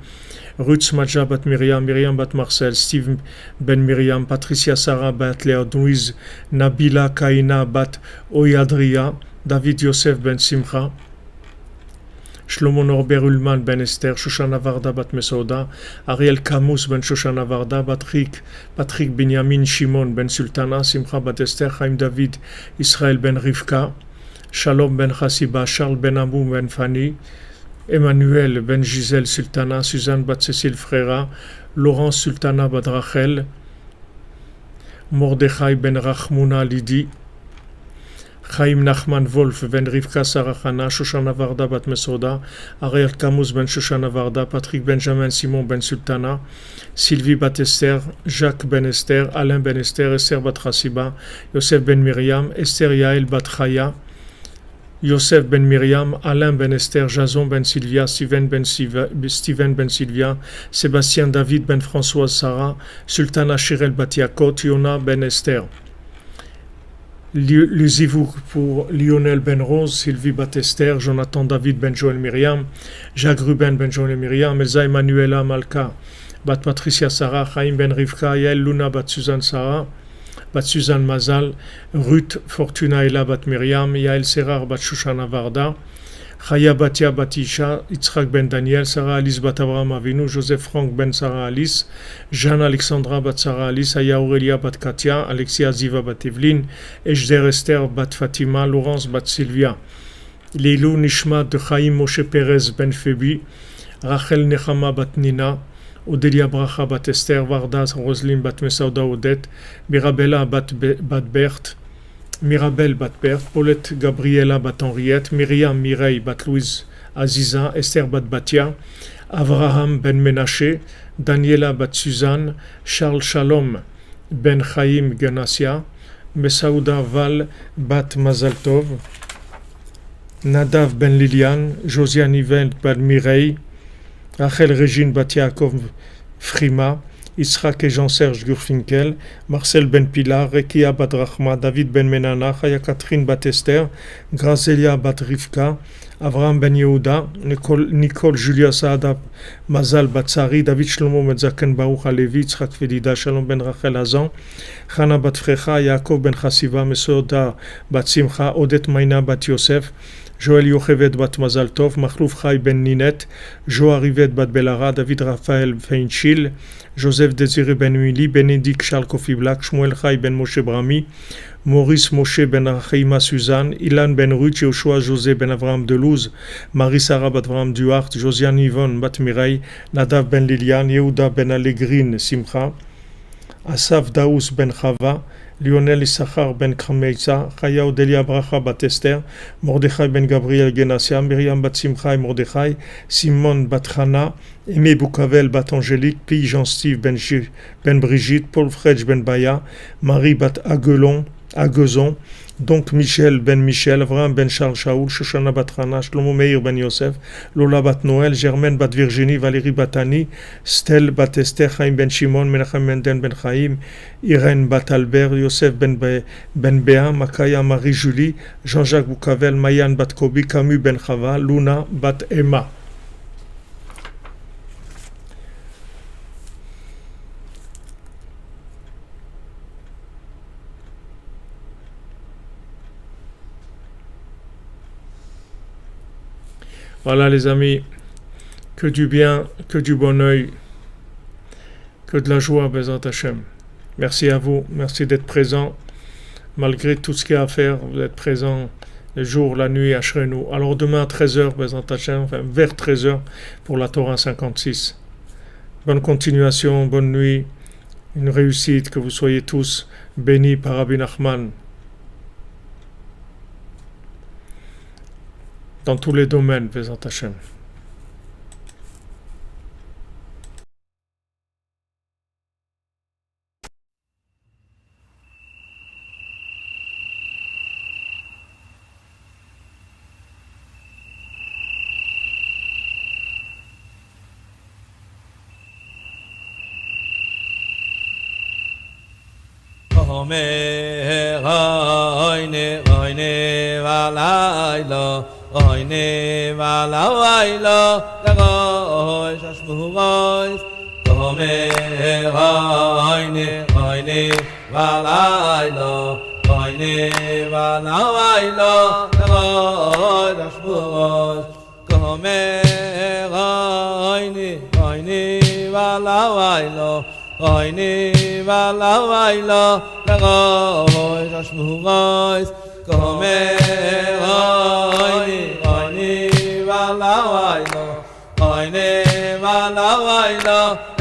[SPEAKER 1] Ruth Smadja bat Myriam, Myriam bat Marcel, Steve ben Myriam, Patricia Sarah bat Léa Louise, Nabila Kaina bat Oyadria, David Yosef ben Simcha, Shlomo Norbert Ullman ben Esther, Shoshana Varda bat Mesoda, Ariel Camus ben Shoshana Varda, Patrick Benjamin Shimon ben Sultana, Simcha bat Esther, Chaim David Israël ben Rivka, Shalom ben Chassiba, Charles ben Amou ben Fanny, Emmanuel ben Gisèle Sultana, Suzanne bat Cécile Frera, Laurence Sultana bat Rachel, Mordechai ben Rachmuna Lidi, Chaim Nachman Wolf ben Rivka Sarachana, Shoshana Varda bat Mesoda, Ariel Camus ben Shoshana Varda, Patrick Benjamin Simon ben Sultana, Sylvie bat Esther, Jacques ben Esther, Alain ben Esther, Esther bat Chassiba, Yosef ben Myriam, Esther Yael bat Chaya, Yosef ben Myriam, Alain ben Esther, Jason ben Sylvia, Steven ben Sylvia, Sébastien David ben Françoise Sarah, Sultana Shirel bat Yakot, Yona ben Esther. Le Zivouk pour Lionel ben Rose, Sylvie Batester, Jonathan David ben Joël Myriam, Jacques Ruben ben Joël Myriam, Elsa Emmanuela Malka, bat Patricia Sarah, Chaim ben Rivka, Yael Luna bat Suzanne Sarah, bat Suzanne Mazal, Ruth Fortuna Ela bat Myriam, Yael Serrar bat Shoshana Varda, Chaya Batia Batisha, Yitzhak ben Daniel, Sarah Alice bat Abraham Avinu, Joseph Frank ben Sarah Alice, Jeanne Alexandra bat Sarah Alice, Aya Aurelia bat Katia, Alexia Ziva bat Evelyne, Ejder Esther bat Fatima, Laurence bat Sylvia. Leilou Nishma de Chaim Moshe Perez ben Febi, Rachel Nechama bat Nina, Odelia Bracha bat Esther, Varda Roseline bat Mesauda Odette, Mirabella bat Berthe, Mirabel bat Berthe, Paulette Gabriela bat Henriette, Myriam Mireille bat Louise Aziza, Esther bat Batia, Avraham ben Menashe, Daniela bat Suzanne, Charles Shalom ben Chaim Ganassia, Mesauda Val bat Mazaltov, Nadav ben Liliane, Josiane Yven bat Mireille, Rachel Régine bat Yaakov Frima, Yitzhak et Jean-Serge Gurfinkel, Marcel ben Pilar, Rekia bat Rachma, David ben Menana, Chaya Catherine bat Esther, Gracelia bat Rivka, Avraham ben Yehuda, Nicole Julia Saada, Mazal bat Sari, David Shlomo ben Zaken Baruch Alevi, Yitzhak Felida, Shalom ben Rachel Hazan, Chana bat Frecha, Yaakov ben Chassiva, Mesoda bat Simcha, Odette Maina bat Yosef, Joël Yochevet bat Mazal Tov, Machlouf Chai ben Ninette, Jo Rivet bat Belara, David Raphaël Feinchil, Joseph Désiré ben Emily, Bénédicte Charles Kofi Black, Shmuel Chai ben Moshe Brami, Maurice Moshe ben Achaïma Suzanne, Ilan ben Ruth, Yoshua José ben Avraham Delouz, Marie-Sarah bat Avraham Duhart, Josiane Yvonne bat Mireille, Nadav ben Liliane, Yehuda ben Allegrine Simcha, Asaf Daous ben Chava, Lionel Issachar ben Krameitza, Chaya Odelia Bracha bat Esther, Mordechai ben Gabriel Genassia, Myriam bat Simcha et Mordechai, Simon bat Chana, Aimé Boukavel bat Angélique, Pi Jean-Steve ben Brigitte, Paul Fredj ben Baya, Marie bat Agezon, donc Michel ben Michel, Avraham ben Charles Shaoul, Shoshana bat Hana, Shlomo Meir ben Yosef, Lola bat Noël, Germaine bat Virginie, Valérie bat Annie, Stel bat Esther, Chaim ben Shimon, Menachem Menden ben Chaim, Irène bat Albert, Yosef ben Béa, Makaya Marie-Julie, Jean-Jacques Boukavel, Mayan bat Kobi, Camus ben Chava, Luna bat Emma. Voilà les amis, que du bien, que du bon œil, que de la joie, Bezat Hashem. Merci à vous, merci d'être présents. Malgré tout ce qu'il y a à faire, vous êtes présents le jour, la nuit, à Shrenu. Alors demain à 13h, Bezat Hashem, enfin vers 13h pour la Torah 56. Bonne continuation, bonne nuit, une réussite, que vous soyez tous bénis par Rabbi Nachman. Dans tous les domaines, Bezat Hashem.
[SPEAKER 2] Oyne valailo lagoy shashmugoy Tome oyne valailo Oyne valailo lagoy shashmugoy Tome oyne valailo Oyne valailo lagoy shashmugoy Tome oyne valailo